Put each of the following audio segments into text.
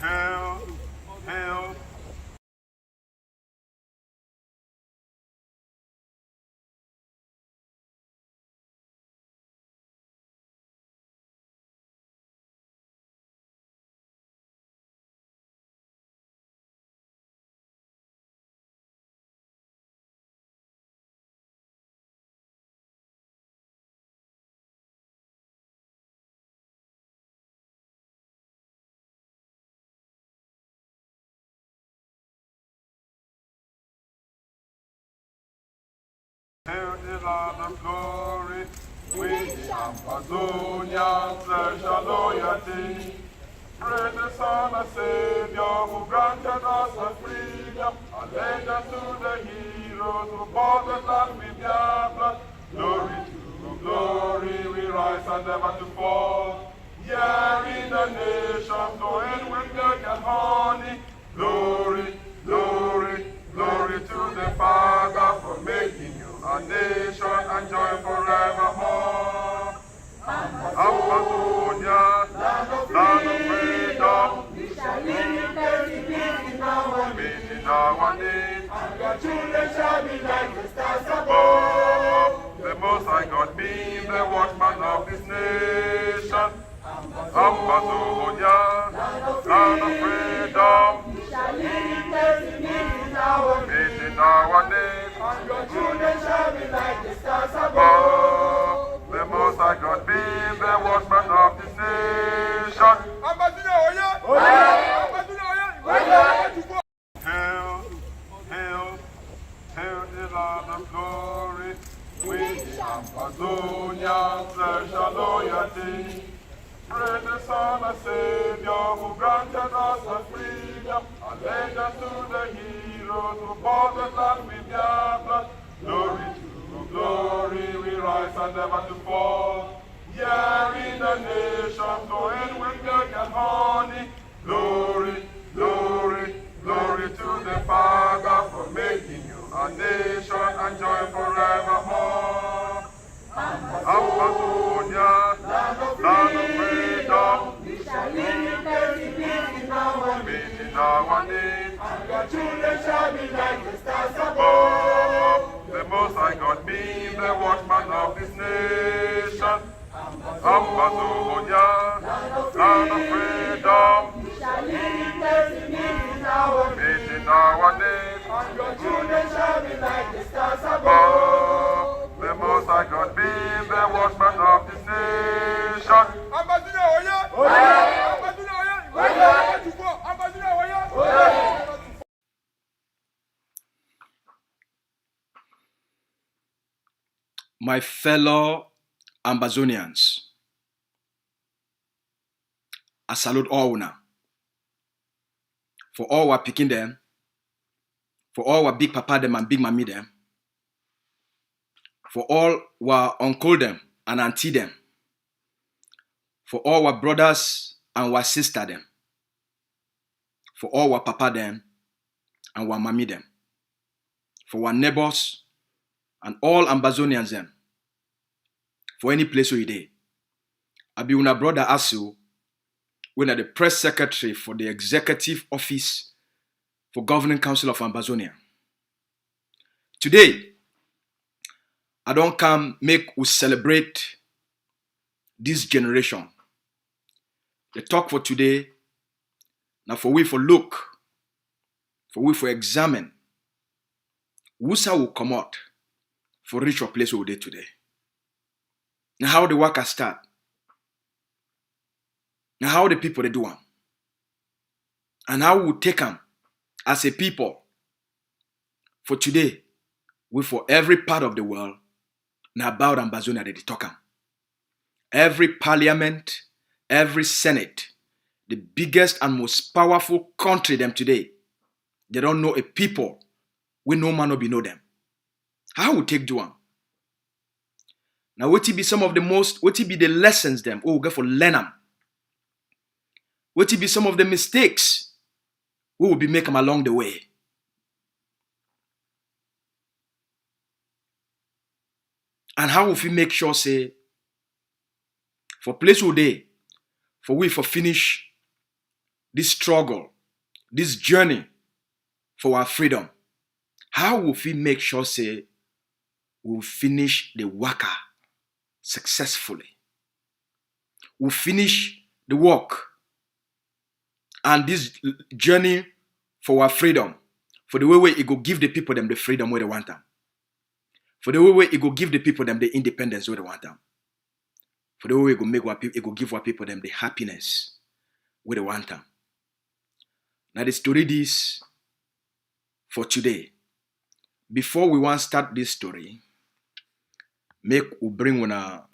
Hail, hail. Hail the Lord of glory, with the AMBAZONIA, pledge our loyalty. Praise the Son and Savior who granted us the freedom, allegiance to the heroes who bought the land with their blood. Glory to glory, we rise and never to fall. Yeah, in the nations, flowing with milk and honey. Glory, glory, glory to the Father for making you a nation and joy forevermore. AMBAZONIA, land of freedom, we shall live in our meet in our need. and your children shall be like the stars above. The Most High God be the watchman of this nation. AMBAZONIA, land of freedom, We shall live in our meet in our need. and your children shall be like the stars above. The Most High God be the watchman of this nation. Hail, hail, hail the Lord of glory. With the AMBAZONIA, pledge our loyalty. Praise the Son and Savior who granted us the freedom, allegiance to the heroes who bought the land with their blood. Glory to glory, we rise and never to fall. Yeah, in the nations, flowing with milk and honey. Glory, glory, glory to the Father for making you a nation and joy forevermore. AMBAZONIA, land of freedom, We shall live in our meet in our need. and your children shall be like the stars above. The Most High God be the watchman of this nation. AMBAZONIA, land of freedom, We shall live in our meet in our need. and your children shall be like the stars above. The Most High God be the watchman of this nation. My fellow Ambazonians, I salute all una. For all our picking them, for all our big papa them and big mommy them, for all our uncle them and auntie them, for all our brothers and our sister them, for all our papa them and our mommy them, for our neighbors and all Ambazonians them, for any place where you dey. I be una brother Asu, when I the press secretary for the executive office for Governing Council of Ambazonia. Today, I don't come make we celebrate this generation. The talk for today, now for we for look, for we for examine, whosa will come out for reach our place where we dey today. Now how the workers start. Now how the people they do them. And how we take them as a people. For today, we for every part of the world, now about Ambazonia they talk am. Every parliament, every senate, the biggest and most powerful country them today, they don't know a people we no man no be know them. How we take do am? Now what be some of the most, what be the lessons them, we get for learn them. What be some of the mistakes we will be making along the way. And how will we make sure say, for place we dey, for we for finish this struggle, this journey for our freedom, how will we make sure say we'll finish the work successfully? We'll finish the work and this journey for our freedom, for the way it go give the people them the freedom where they want them, for the way it go give the people them the independence where they want them, for the way it go make it go give our people them the happiness where they want them. Now the story this for today. Before we want to start this story, we bring on a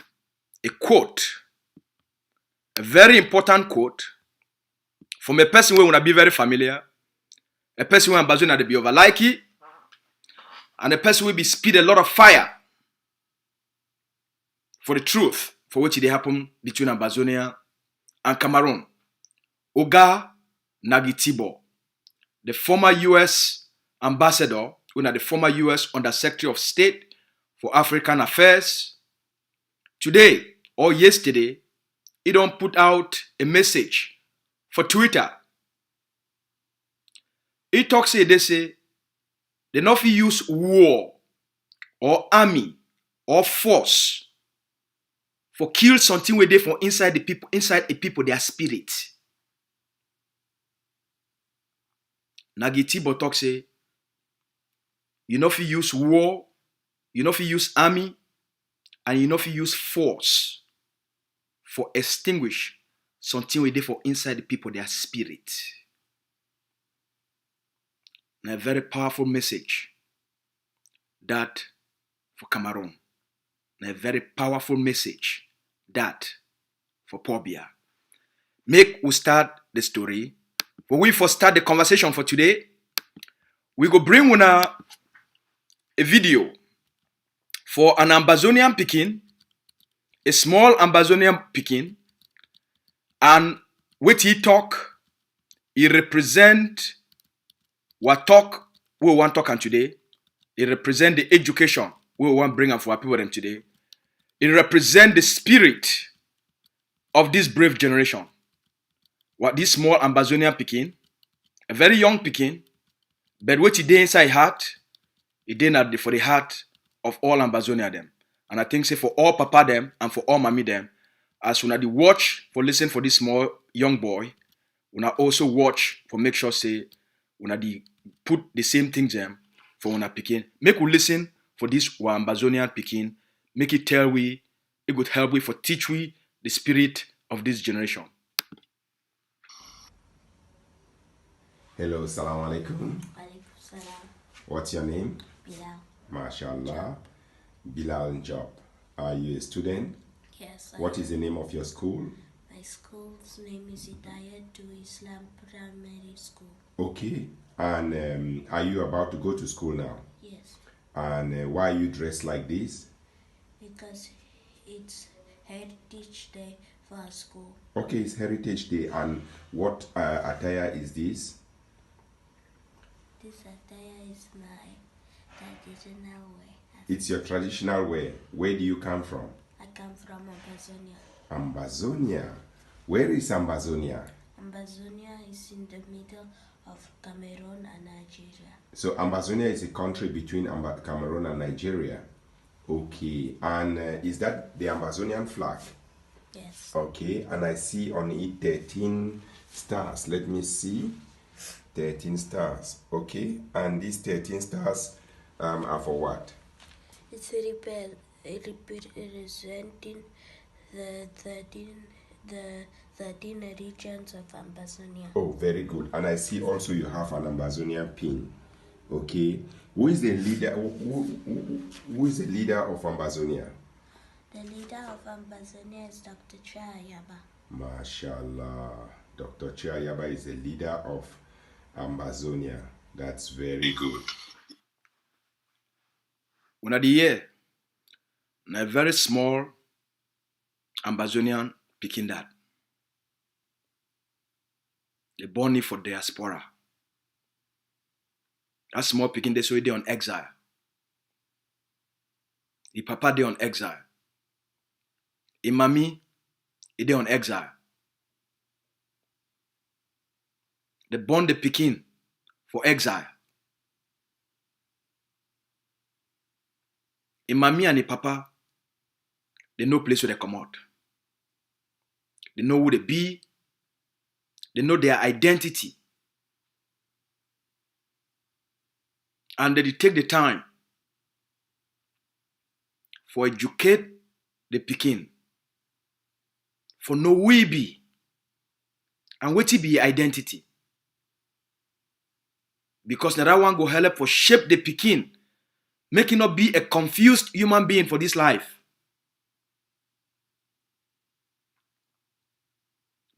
quote, a very important quote from a person who will be very familiar, a person who Ambazonia be over like it, and a person who will be speed a lot of fire for the truth, for which it happen between Ambazonia and Cameroon. Oga Nagitibo, the former U.S. ambassador, the former U.S. Undersecretary of State for African Affairs, today or yesterday, he don't put out a message for Twitter. He talks say they not use war or army or force for kill something where they from inside the people their spirit. Nagitibo talk say you know if you use war, you know if you use army, and you know if you use force for extinguish something where they for inside the people their spirit. And a very powerful message that for Cameroon. And a very powerful message that for Pobia. Make we start the story. When we first start the conversation for today, we go bring una a video for an Ambazonian Pekin, a small Ambazonian Pekin, and what he talk, he represent what talk we want talking today. He represent the education we want bring up for our people them today. He represent the spirit of this brave generation. What this small Ambazonian Pekin, a very young Pekin, but what he did inside heart, he did not for the heart of all Ambazonia them. And I think say for all papa them and for all mommy them, as when I watch for listen for this small young boy, when I also watch for make sure say when I put the same things them for when I Pekin. Make we listen for this Ambazonian Pekin. Make it tell we, it would help we for teach we the spirit of this generation. Hello, salam alaikum. Alaikum salam. What's your name? Bilal. MashaAllah. Bilal Job. Are you a student? Yes. What is the name of your school? My school's name is Hidayat to Islam Primary School. Okay. And are you about to go to school now? Yes. And why are you dressed like this? Because it's Heritage Day for our school. Okay, it's Heritage Day. And what attire is this? This attire is my traditional way. It's your traditional wear. Where do you come from? I come from Ambazonia. Ambazonia. Where is Ambazonia? Ambazonia is in the middle of Cameroon and Nigeria. So Ambazonia is a country between Cameroon and Nigeria. Okay. And is that the Ambazonian flag? Yes. Okay. And I see on it 13 stars. Let me see. 13 stars. Okay. And these 13 stars are for what? It's representing the 13 regions of Ambazonia. Oh, very good. And I see also you have an Ambazonian pin. Okay. Who is the leader? Who is the leader of Ambazonia? The leader of Ambazonia is Dr. Chayaba. MashaAllah. Dr. Chayaba is the leader of Ambazonia. That's very good. When I hear a very small Ambazonian picking that. They born it for diaspora. That small picking they so they on exile. The papa they on exile. The mommy they on exile. They born the pikin for exile. A mommy and a papa, they know place where they come out. They know who they be. They know their identity. And they take the time for educate the pikin, for know who he be and what he be identity. Because now that one go help for shape the pikin, make him not be a confused human being for this life.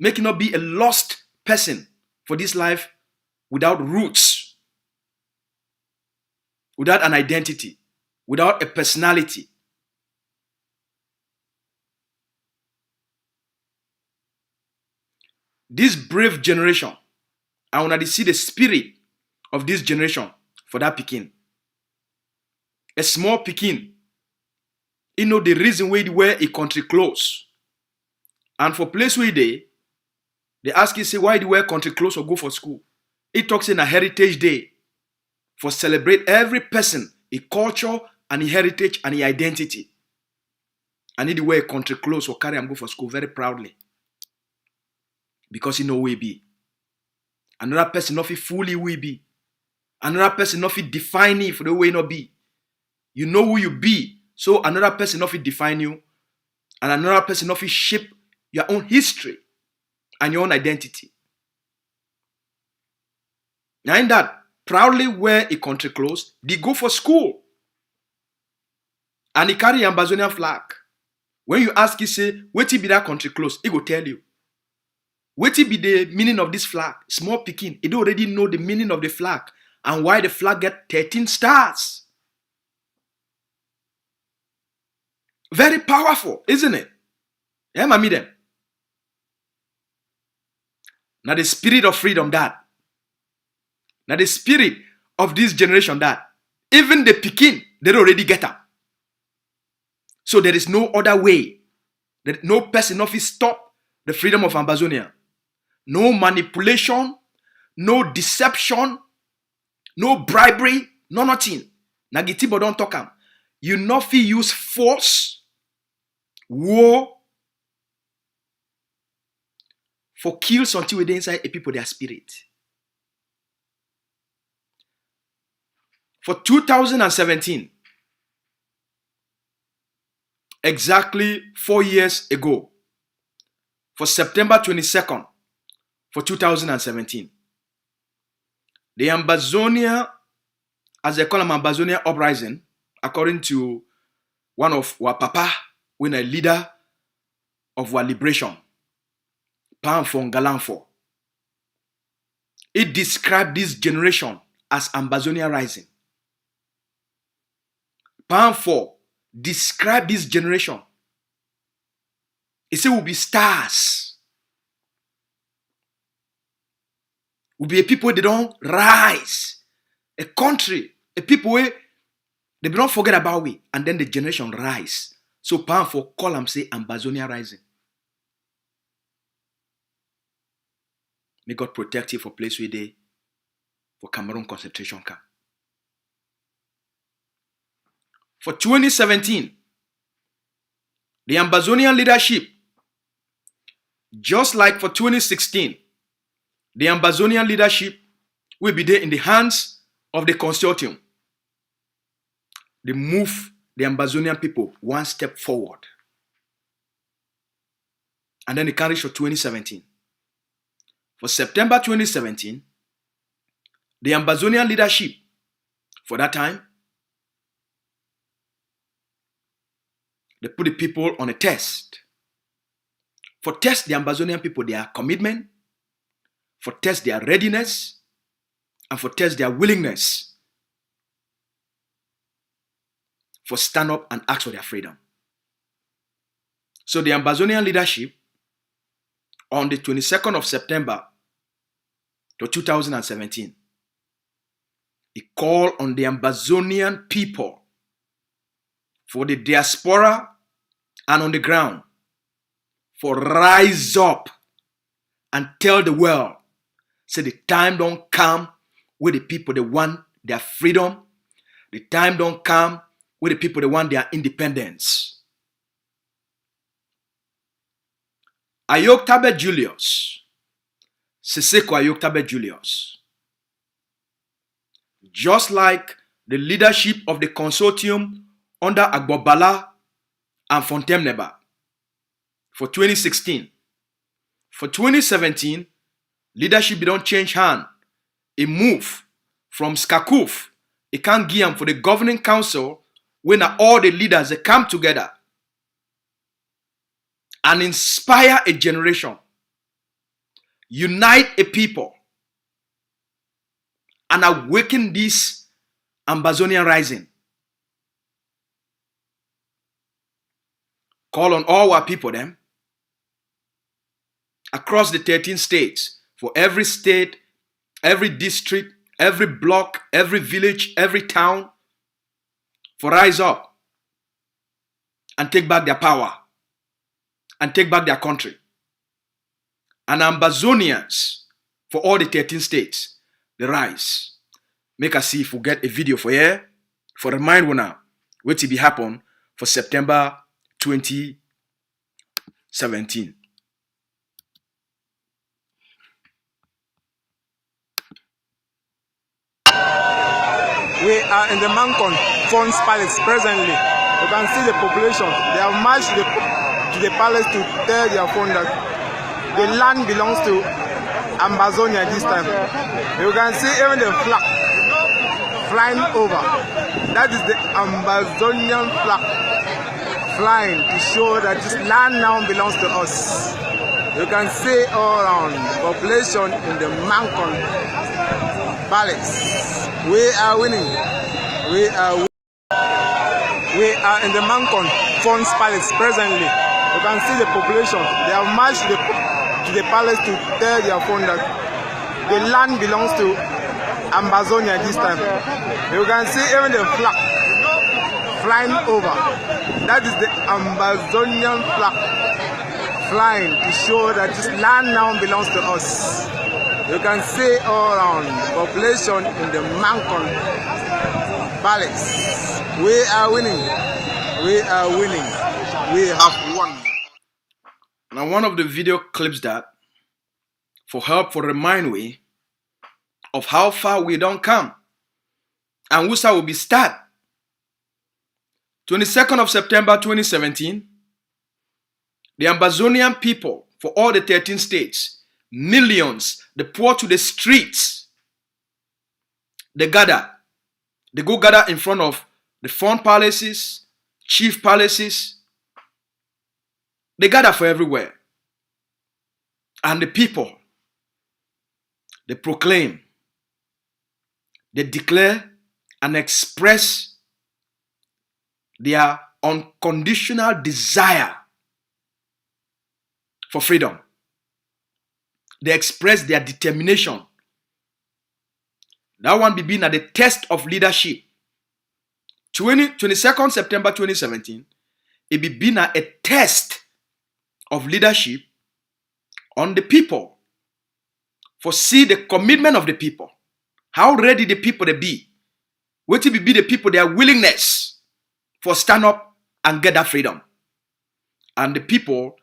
Make him not be a lost person for this life without roots, without an identity, without a personality. This brave generation, I want to see the spirit of this generation for that pikin. A small pikin, you know the reason why they wear a country clothes. And for place where they ask you, say, why do you wear country clothes or go for school? It talks in a heritage day for celebrate every person, a culture and a heritage and a identity. I need to wear country clothes or carry and go for school very proudly. Because you know who he be. Another person not fit fully who he be. Another person not fit define you for the way you not be. You know who you be. So another person not fit define you. And another person not fit shape your own history and your own identity. Now in that, proudly wear a country clothes, they go for school. And he carry AMBAZONIA flag. When you ask, he say, what be that country clothes? He go tell you. What be the meaning of this flag? Small pikin, he already know the meaning of the flag and why the flag get 13 stars. Very powerful, isn't it? Yeah, mommy them. Now the spirit of freedom that. Now the spirit of this generation that. Even the pikin, they already get up. So there is no other way. That no person of stop the freedom of AMBAZONIA. No manipulation, no deception, no bribery, no nothing. Nagitibo don't talk am. You not fit use force, war, for kills until within inside a people their spirit. For 2017, exactly 4 years ago, for September 22nd, for 2017, the AMBAZONIA, as they call them, AMBAZONIA uprising, according to one of our papa, when a leader of our liberation, Pan from Galanfo. It described this generation as AMBAZONIA rising. Pan 4 described this generation. He said we'll be stars. We'll be a people they don't rise. A country, a people where they don't forget about we. And then the generation rise. So Pan 4 call them say AMBAZONIA rising. May God protect you for place where they for Cameroon concentration camp. For 2017, the AMBAZONIAN leadership, just like for 2016, the AMBAZONIAN leadership will be there in the hands of the consortium. They move the AMBAZONIAN people one step forward. And then they carry for 2017. For September 2017, the AMBAZONIAN leadership, for that time, they put the people on a test. For test the AMBAZONIAN people their commitment, for test their readiness, and for test their willingness for stand up and ask for their freedom. So the AMBAZONIAN leadership, on the 22nd of September to 2017, he called on the AMBAZONIAN people for the diaspora and on the ground for rise up and tell the world Say the time don't come where the people they want their freedom. The time don't come where the people they want their independence. Ayoktabe Julius. Siseko Ayoktabe Julius. Just like the leadership of the consortium under Agbobala and Fontemneba for 2016. For 2017, leadership don't change hand. It move from Skakuf, it can't give them for the governing council when all the leaders they come together and inspire a generation, unite a people, and awaken this Ambazonian rising. Call on all our people then across the 13 states, for every state, every district, every block, every village, every town, for rise up and take back their power and take back their country. And Ambazonians for all the 13 states, the rise. Make us see if we get a video for here, for remind you now, what will be happen for September 2017. We are in the Mancon Funds Palace presently. You can see the population. They have marched to the palace to tell their phone that the land belongs to Ambazonia this time. You can see even the flag flying over. That is the Ambazonian flag flying to show that this land now belongs to us. You can see all around population in the Mancon Palace. We are winning. We are in the Mancon Funds Palace presently. You can see the population. They have marched to the palace to tell their phone that the land belongs to Ambazonia this time. You can see even the flag flying over. That is the Ambazonian flag flying to show that this land now belongs to us. You can see all around population in the Mancon Palace. We are winning. We are winning. We have won. Now, one of the video clips that for help for remind we of how far we don't come and Wusa will be start. 22nd of September 2017, the Ambazonian people for all the 13 states, millions, they pour to the streets. They gather. They go gather in front of the fund palaces, chief palaces. They gather for everywhere. And the people, they proclaim, they declare and express their unconditional desire for freedom. They express their determination. That one be being at the test of leadership. 22nd September 2017, it be being at a test of leadership on the people. For see the commitment of the people. How ready the people they be. What will be the people, their willingness for stand up and get that freedom. And the people,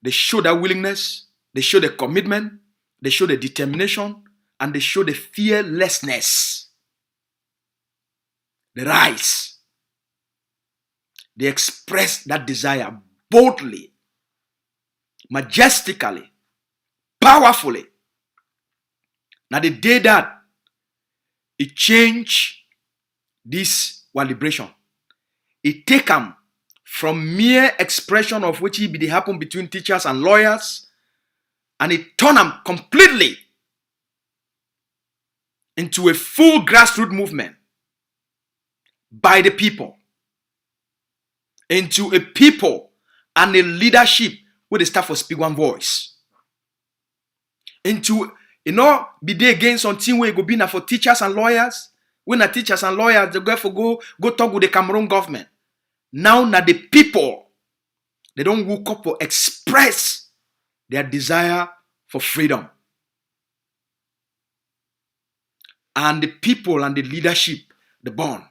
they show that willingness. They show the commitment, they show the determination, and they show the fearlessness. The rise. They express that desire boldly, majestically, powerfully. Now the day that it changed this one liberation, it take them from mere expression of which it be happen between teachers and lawyers, and it turned them completely into a full grassroots movement by the people. Into a people and a leadership where they start for speak one voice. Into, be there again something where it go be now for teachers and lawyers. When the teachers and lawyers, they go talk with the Cameroon government. Now the people, they don't woke up or express their desire for freedom. and the people and the leadership, the born.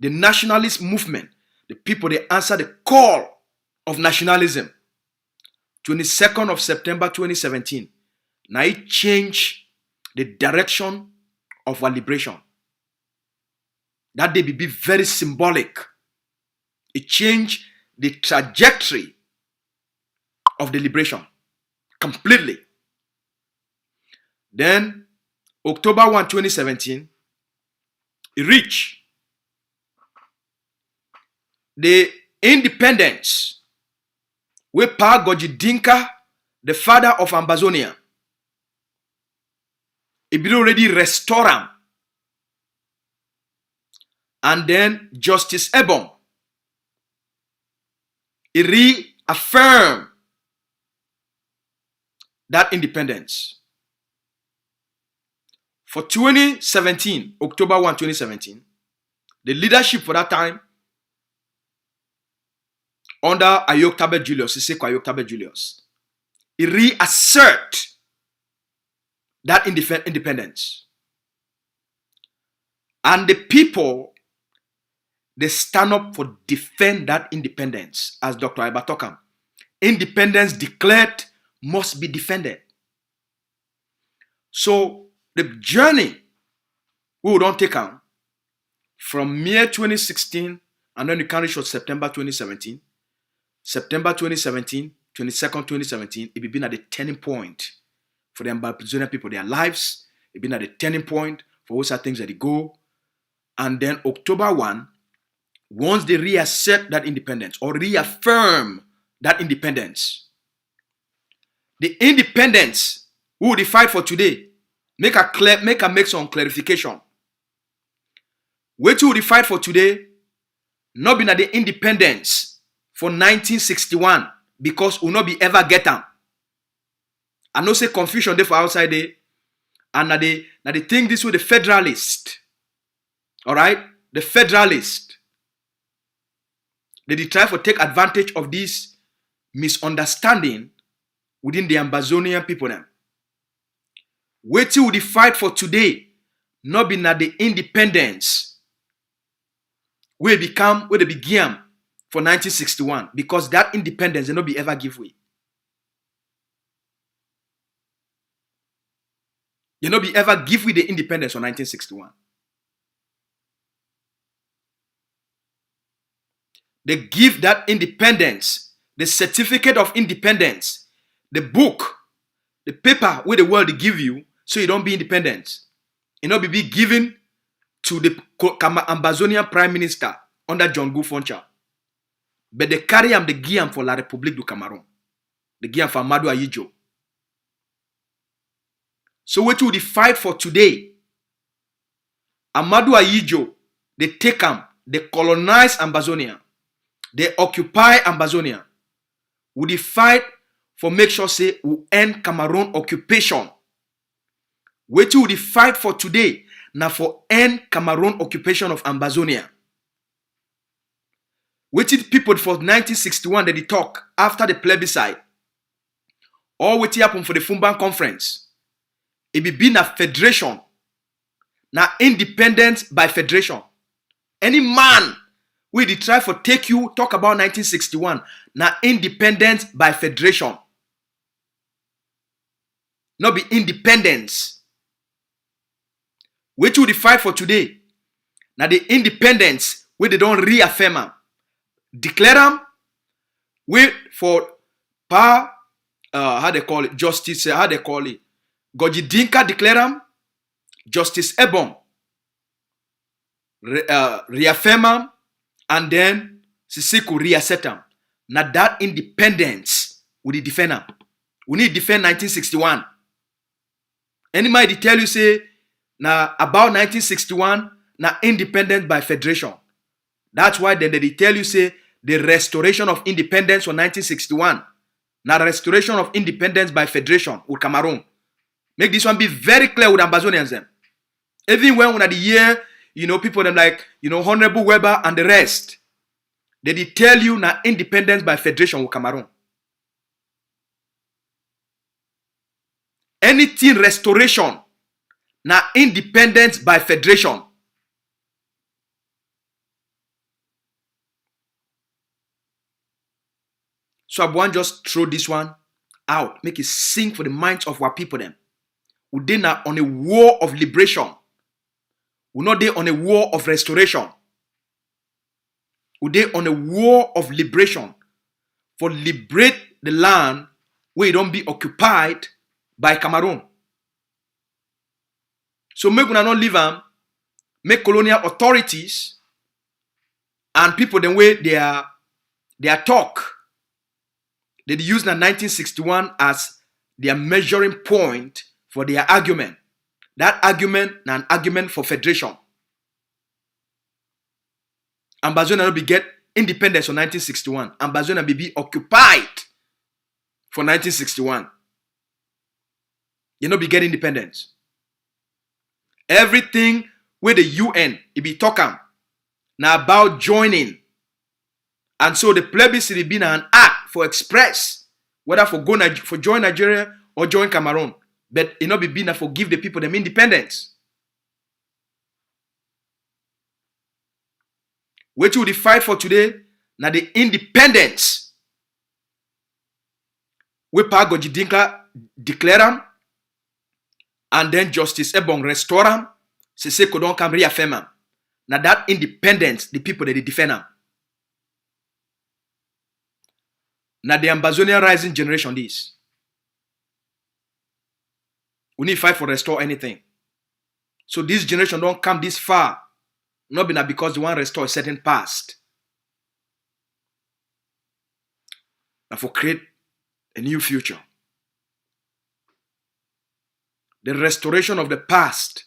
The nationalist movement, the people, they answer the call of nationalism. 22nd of September 2017. Now it changed the direction of our liberation. That day be very symbolic. It changed the trajectory of the liberation completely. Then, October 1, 2017, it reached the independence where Pa Goji Dinka, the father of Ambazonia, he been already restored him. And then Justice Ebong, he reaffirmed that independence. For 2017, October 1, 2017, the leadership for that time, under Ayoktabe Julius, Siseko Ayoktabe Julius, he reassert that independence. And the people, they stand up for defend that independence. As Dr. Ibatokam, independence declared must be defended. So the journey we will don't take on from May 2016 and then the can reach September 2017. September 2017, 22nd 2017, it been at the turning point for the Ambazonian people, their lives. It been at the turning point for all things that they go. And then October 1, once they reassert that independence or reaffirm that independence, the independence who will fight for today, make some clarification. Wait till we fight for today, not been at the independence for 1961 because we will not be ever get them. I know say confusion there for outside there, and now they think this way the Federalist, all right, the Federalist. They try to take advantage of this misunderstanding within the Ambazonian people. Them. Wait till we fight for today, not be at the independence where they began for 1961, because that independence will not be ever give way. They not be ever give way the independence for 1961. They give that independence, the certificate of independence, the book, the paper where the world give you, so you don't be independent. It not be given to the Ambazonian Prime Minister under John Guffoncha. But they carry him, they give him for La République du Cameroun. They give him for Amadou Ayijo. So what will they fight for today? Amadou Ayijo, they take him, they colonize Ambazonia. They occupy Ambazonia. Would they fight for make sure say we end Cameroon occupation? What will they fight for today? Now for end Cameroon occupation of Ambazonia. What did people for 1961 that they talk after the plebiscite? Or what happened for the Fumban conference? It be been a federation. Now independence by federation. Any man we they try for take you talk about 1961. Now independence by federation. Not be independence. Which will they fight for today? Now the independence where they don't reaffirm them. Declare them. Wait for how they call it, justice, how they call it. Goji Dinka declare them. Justice Ebong reaffirm them. And then Siseko reassert them. Now that independence we defend them. We need to defend 1961. Anybody tell you say now about 1961 now independence by federation. That's why then they tell you say the restoration of independence for 1961. Now restoration of independence by federation with Cameroon. Make this one be very clear with Ambazonians them. Even when at the year, people them like, Honorable Weber and the rest, they tell you now independence by federation with Cameroon. Anything restoration, na independence by federation. So I want just throw this one out, make it sink for the minds of our people them. We dey na on a war of liberation. We not dey on a war of restoration. We dey on a war of liberation for liberate the land where it don't be occupied by Cameroon. So make una not leave them, make colonial authorities and people them way their talk. They use the 1961 as their measuring point for their argument. That argument is an argument for federation. AMBAZONIA will be get independence in 1961. AMBAZONIA will be occupied for 1961. You know, be get independence. Everything with the UN, it be talking now about joining. And so the plebiscite be an act for express, whether for join Nigeria or join Cameroon. But it not be been for give the people them independence. What you fight for today? Now the independence. We pa Gojidinka declare them, and then Justice Ebong restore them. Se don't come reaffirm them. Now that independence, the people that they defend them. Now the AMBAZONIA rising generation this. We need fight for restore anything. So this generation don't come this far. Not be because they want to restore a certain past. And for create a new future. The restoration of the past.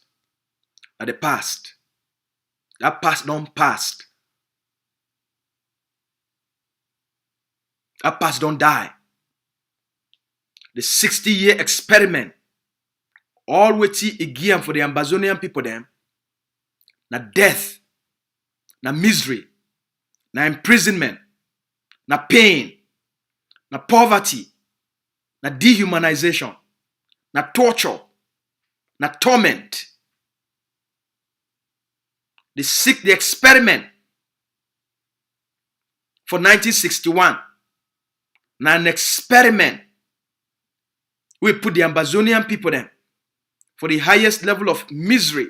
At the past. That past don't past. That past don't die. The 60-year experiment. Always again for the AMBAZONIAN people them. Na death. Na misery. Na imprisonment. Na pain. Na poverty. Na dehumanization. Na torture. Na torment. The experiment for 1961. Na an experiment. We put the AMBAZONIAN people them for the highest level of misery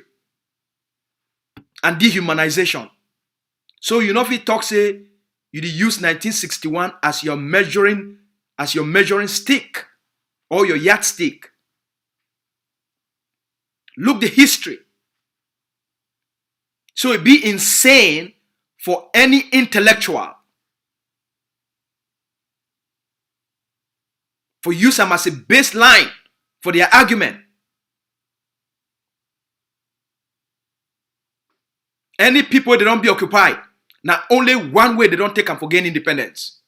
and dehumanization. So you know if he talk say you use 1961 as your measuring stick or your yardstick. Look the history. So it be insane for any intellectual for use them as a baseline for their argument. Any people they don't be occupied. Now only one way they don't take them for gain independence.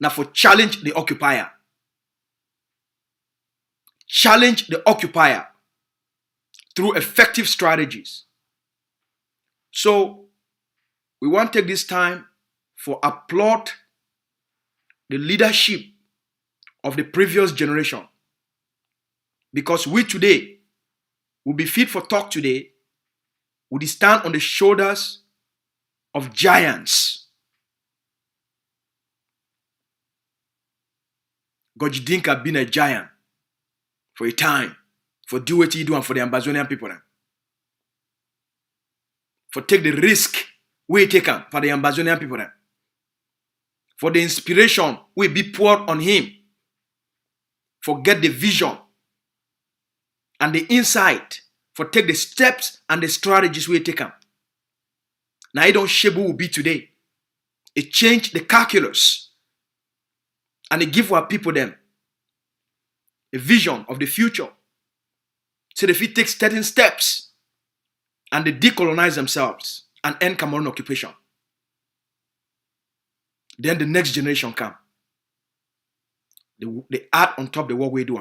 Now for challenge the occupier. Challenge the occupier through effective strategies. So we want to take this time for applaud the leadership of the previous generation. Because we today will be fit for talk today. We stand on the shoulders of giants. Gojidinka been a giant for a time. For do what he do and for the AMBAZONIAN people. For take the risk we take for the AMBAZONIAN people. For the inspiration we be poured on him. For get the vision and the insight. For take the steps and the strategies we take. Now it don't shape who will be today. It changed the calculus. And it give our people them a vision of the future. So if we take certain steps and they decolonize themselves and end Cameroon occupation, then the next generation come. They add on top the work we do.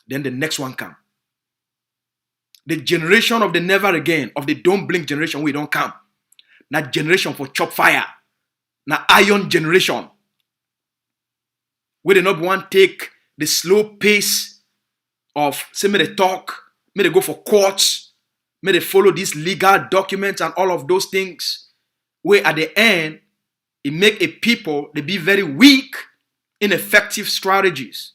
Then the next one come. The generation of the never again, of the don't blink generation, we don't come. Now generation for chop fire. Now iron generation. We do not want to take the slow pace of similar talk may they go for courts, may they follow these legal documents and all of those things, where at the end, it make a people, they be very weak, ineffective strategies.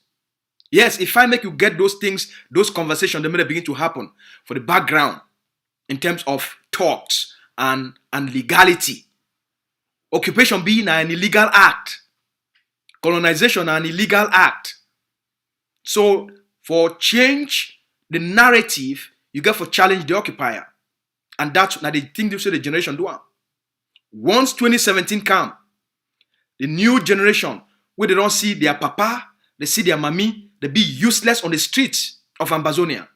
Yes, if I make you get those things, those conversations, they may begin to happen for the background in terms of talks and legality. Occupation being an illegal act. Colonization an illegal act. So for change the narrative, you get for challenge the occupier. And that's now the thing they say the generation do. Once 2017 come, the new generation, where they don't see their papa, they see their mommy, they be useless on the streets of Ambazonia.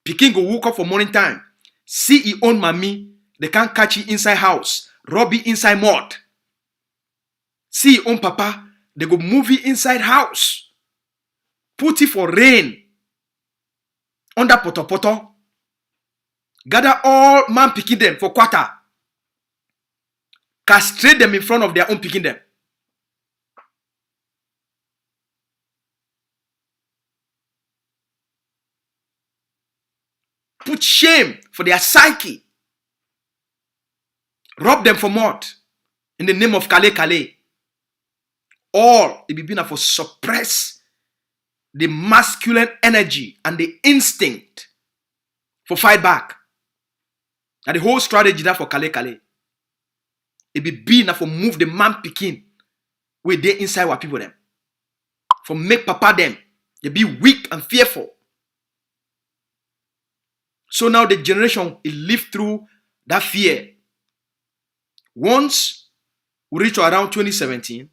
Pikin go woke up for morning time, see his own mommy, they can't catch him inside house, rob him inside mud. See his own papa, they go move him inside house, put it for rain, under poto, gather all man picking them for quarter, castrate them in front of their own picking them. Put shame for their psyche. Rob them for mud in the name of Kale. All it be been for suppress the masculine energy and the instinct for fight back. And the whole strategy that for Kale. It be been for move the man picking where they inside what people them. For make papa them. They be weak and fearful. So now the generation it lived through that fear. Once we reach around 2017,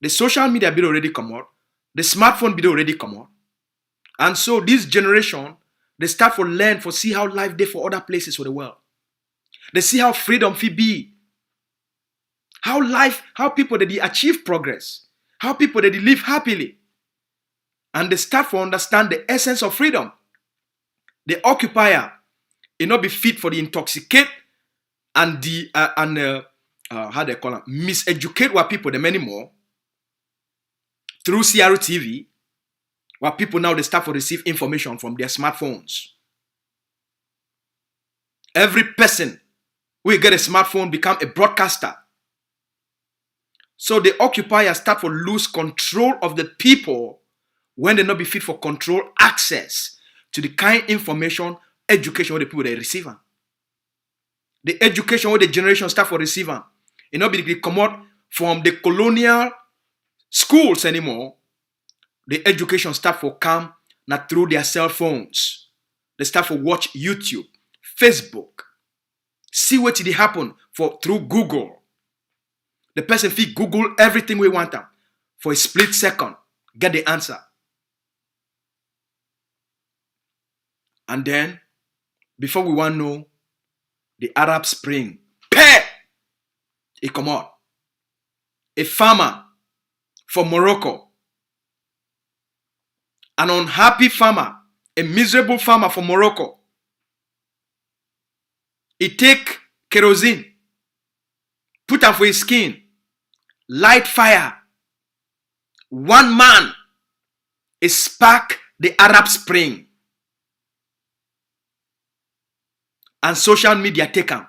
the social media bit already come out, the smartphone bit already come out. And so this generation, they start for learn, for see how life they for other places of the world. They see how freedom fit be. How people that they achieve progress. How people that they live happily. And they start for understand the essence of freedom. The occupier, it not be fit for the intoxicate and the how they call it, miseducate what people them anymore through CRTV, where people now they start to receive information from their smartphones. Every person who get a smartphone become a broadcaster. So the occupier start to lose control of the people when they not be fit for control access to the kind of information, education where the people they receive. The education where the generation start for receiving. It not be come out from the colonial schools anymore. The education start for come not through their cell phones. They start for watch YouTube, Facebook. See what did happen for through Google. The person fit Google everything we want them for a split second. Get the answer. And then, before we want to know, the Arab Spring, it come out. A farmer from Morocco, an unhappy farmer, a miserable farmer from Morocco, he take kerosene, put am for his skin, light fire. One man, he spark the Arab Spring. And social media take am.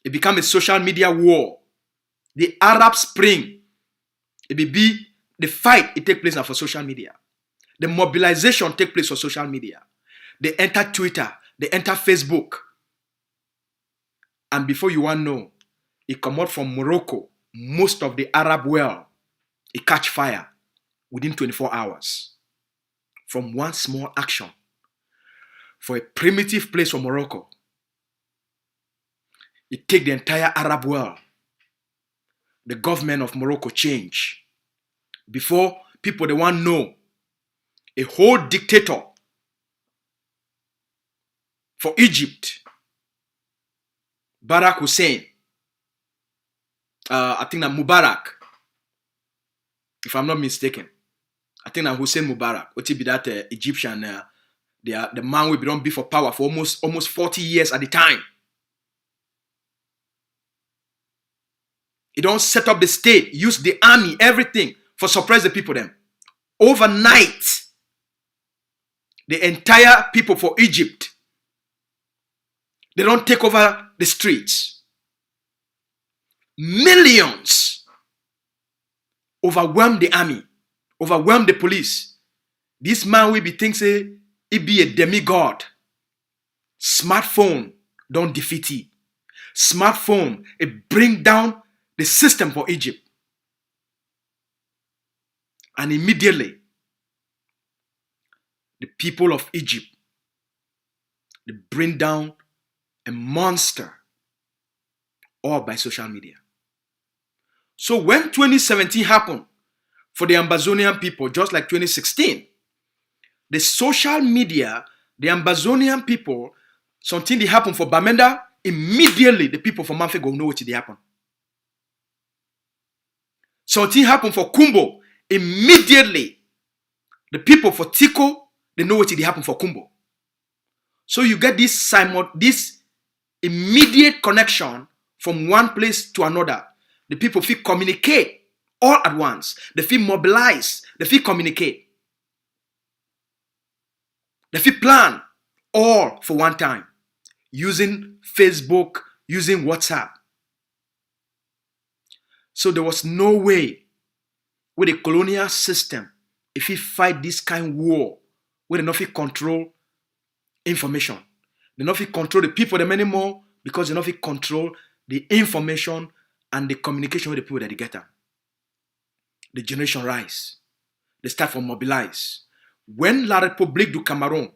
It become a social media war. The Arab Spring, it be the fight, it take place now for social media. The mobilization take place for social media. They enter Twitter, they enter Facebook. And before you want to know, it come out from Morocco, most of the Arab world, it catch fire within 24 hours. From one small action. For a primitive place from Morocco, it take the entire Arab world. The government of Morocco change. Before people they want to know, a whole dictator for Egypt, Barack Hussein, I think that Mubarak, if I'm not mistaken, I think that Hussein Mubarak, what be that Egyptian. The man will be for power for almost 40 years at the time. He don't set up the state, use the army, everything for suppress the people them. Overnight, the entire people for Egypt. They don't take over the streets. Millions overwhelm the army, overwhelm the police. This man will be thinking he be a demigod. Smartphone don't defeat it. Smartphone, it bring down the system for Egypt. And immediately, the people of Egypt, they bring down a monster, all by social media. So when 2017 happened for the Ambazonian people, just like 2016, the social media, the Ambazonian people, something that happened for Bamenda, immediately the people from Manfe go know what did happen. Something happened for Kumbo, immediately the people for Tiko, they know what did happen for Kumbo. So you get this immediate connection from one place to another. The people feel communicate all at once. They feel mobilize. They feel communicate. They feel plan all for one time. Using Facebook, using WhatsApp. So there was no way with the colonial system, if you fight this kind of war, where they not fit control information. They not fit control the people them anymore because they not fit control the information and the communication with the people that they get them. The generation rise. They start to mobilize. When La République du Cameroon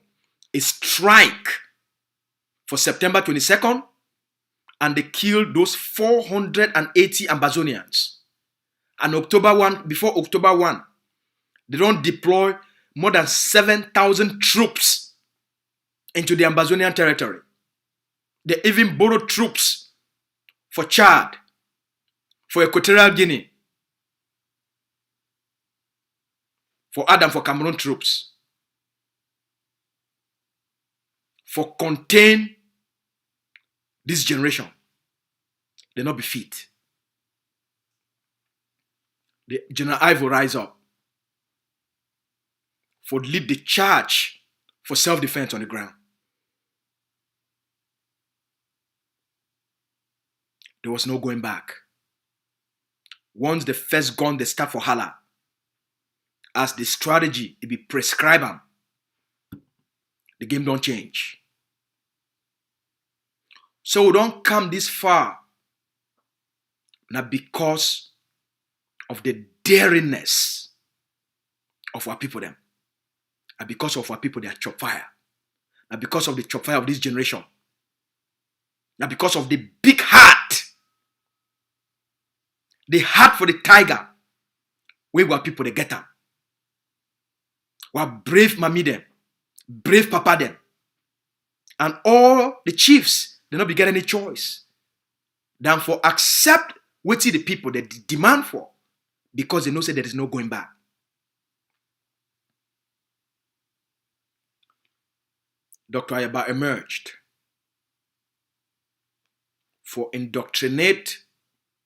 is strike for September 22nd, and they killed those 480 Ambazonians. And before October 1, they don't deploy more than 7,000 troops into the Ambazonian territory. They even borrowed troops for Chad, for Equatorial Guinea, for Cameroon troops, for contain this generation. They not be fit. The General Ivo rise up for lead the charge for self-defense on the ground. There was no going back. Once the first gun, they start for Hala. As the strategy, it be prescribe them. The game don't change. So we don't come this far now because of the daringness of our people them. And because of our people, they are chop fire. And because of the chop fire of this generation. Now because of the big heart. The heart for the tiger. Where were people they get them. Were brave mommy them. Brave papa them. And all the chiefs, they not be getting any choice than for accept what the people they demand for, because they know say there is no going back. Dr. Ayaba emerged for indoctrinate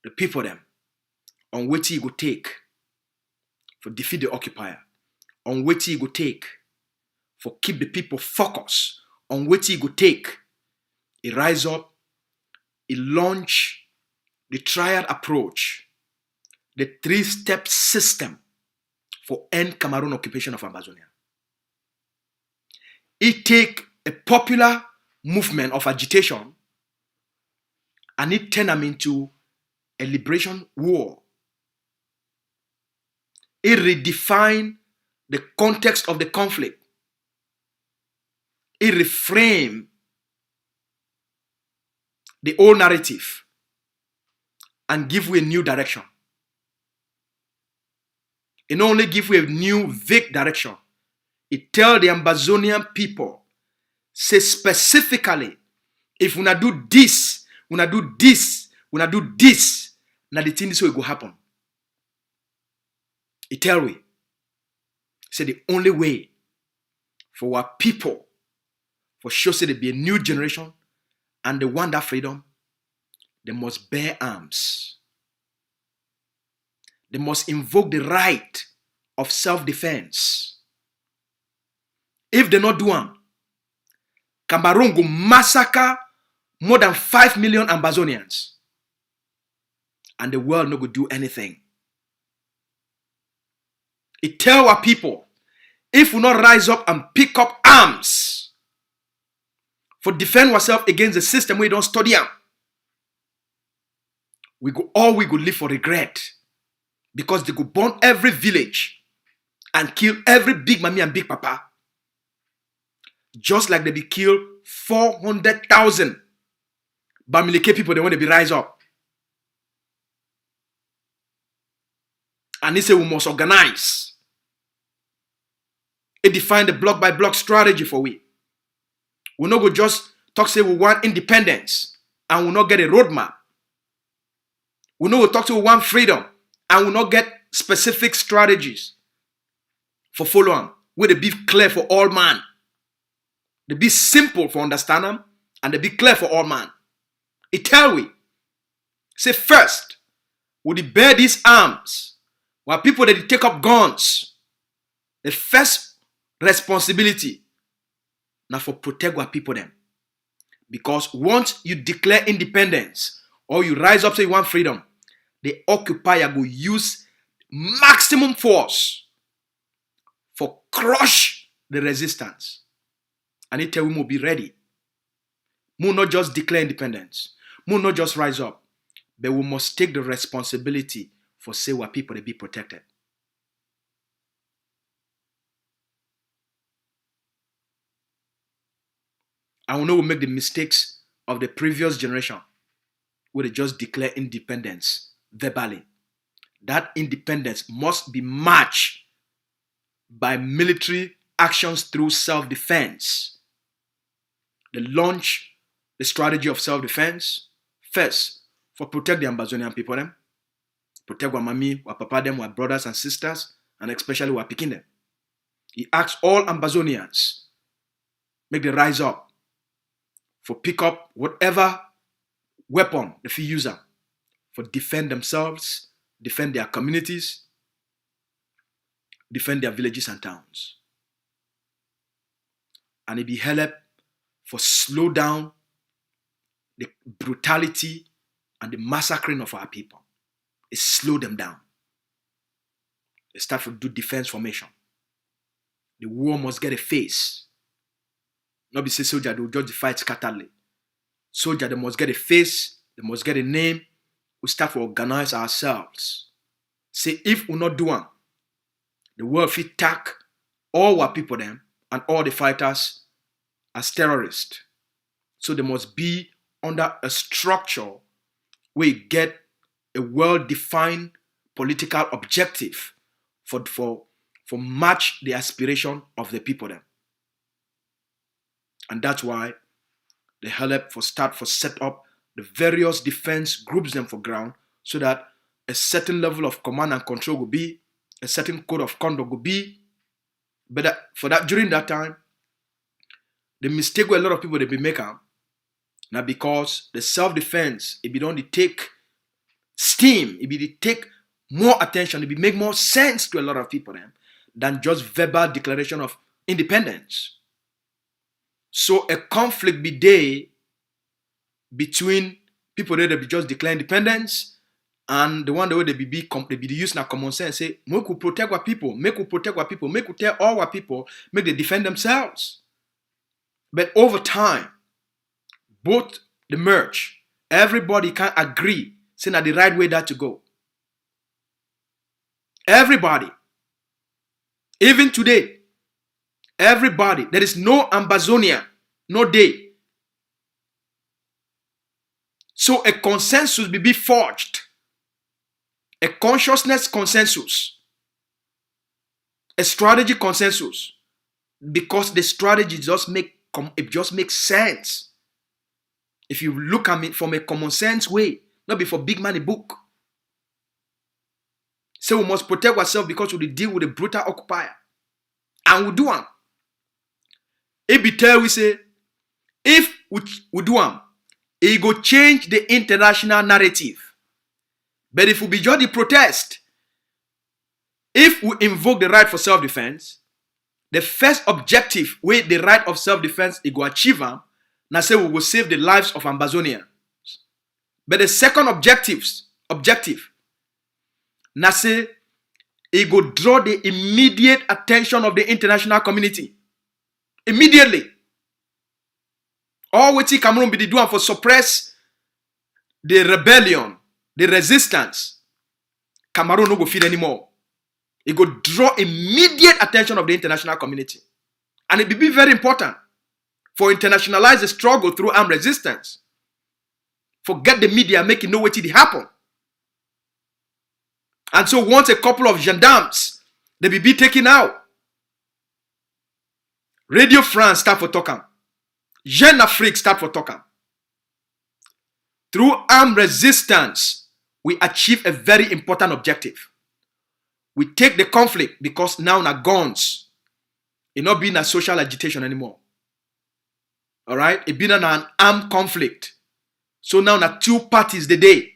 the people them on what he would take for defeat the occupier, on what he would take for keep the people focused, on what he would take. He rise up, he launch the triad approach, the 3-step system for end Cameroon occupation of Ambazonia. He take a popular movement of agitation and it turn them into a liberation war. He redefine the context of the conflict. He reframe the old narrative and give you a new direction. It not only give you a new vague direction, it tell the Ambazonian people, say specifically, if we do this, we do this, we do this, now the thing this way go happen. It tell we, say the only way for our people, for sure say there be a new generation, and they want that freedom, they must bear arms. They must invoke the right of self-defense. If they not do them, Cameroon go massacre more than 5 million Ambazonians. And the world no go do anything. It tell our people, if we not rise up and pick up arms for defend ourselves against the system we don't study them, we go live for regret. Because they go burn every village and kill every big mommy and big papa. Just like they be kill 400,000 Bamileke people, they want to be rise up. And they say we must organize. It define the block by block strategy for we. We not go just talk say we want independence and we not get a roadmap. We not go talk say we want freedom and we not get specific strategies for follow on. Where they be clear for all man. They be simple for understand them and they be clear for all man. It tell we. Say first, we bear these arms while people that take up guns. The first responsibility now for protect our people them. Because once you declare independence or you rise up say you want freedom, the occupier will use maximum force for crush the resistance. And it tell we must be ready. We not just declare independence. We not just rise up. But we must take the responsibility for say our people to be protected. And we know we make the mistakes of the previous generation where they just declare independence verbally. That independence must be matched by military actions through self-defense. They launch the strategy of self-defense first for protect the Ambazonian people them, protect our mommy, our papa them, our brothers and sisters, and especially our pikin them. He asks all Ambazonians make them rise up for pick up whatever weapon they feel use for defend themselves, defend their communities, defend their villages and towns. And it be help for slow down the brutality and the massacring of our people. It slow them down. They start to do defense formation. The war must get a face. Not be say soldier, they will just fight scatterly. Soldier, they must get a face, they must get a name. We start to organize ourselves. Say if we not do one, the world will attack all our people them and all the fighters as terrorists. So they must be under a structure where you get a well-defined political objective for match the aspiration of the people them. And that's why they help for set up the various defense groups them for ground so that a certain level of command and control will be, a certain code of conduct will be. But for that during that time, the mistake where a lot of people they be making now because the self-defense, it be don't take steam, it be take more attention, it be make more sense to a lot of people then than just verbal declaration of independence. So a conflict be there between people that be just declare independence and the one the way they be using a common sense say, make we protect our people, make we protect our people, make we tell all our people, make they defend themselves. But over time, both the merge, everybody can agree, saying that the right way that to go. Everybody, even today, everybody, there is no Ambazonia, no day. So a consensus will be forged. A consciousness consensus. A strategy consensus. Because the strategy just makes sense. If you look at it from a common sense way, not be for big money book. So we must protect ourselves because we deal with a brutal occupier. And we do one. It be tell we say, if we do one, it go change the international narrative. But if we be just the protest, if we invoke the right for self-defense, the first objective with the right of self-defense it go achieve na say we will save the lives of Ambazonians. But the second objective na say it go draw the immediate attention of the international community. Immediately. All what Cameroon be doing for suppress the rebellion, the resistance, Cameroon no go feed anymore. It go draw immediate attention of the international community. And it will be very important for internationalize the struggle through armed resistance. Forget the media making know what it happen. And so once a couple of gendarmes, they will be taken out. Radio France start for talking. Jeune Afrique start for talking. Through armed resistance, we achieve a very important objective. We take the conflict because now na guns. It not being a social agitation anymore. All right? It being an armed conflict. So now na two parties the day.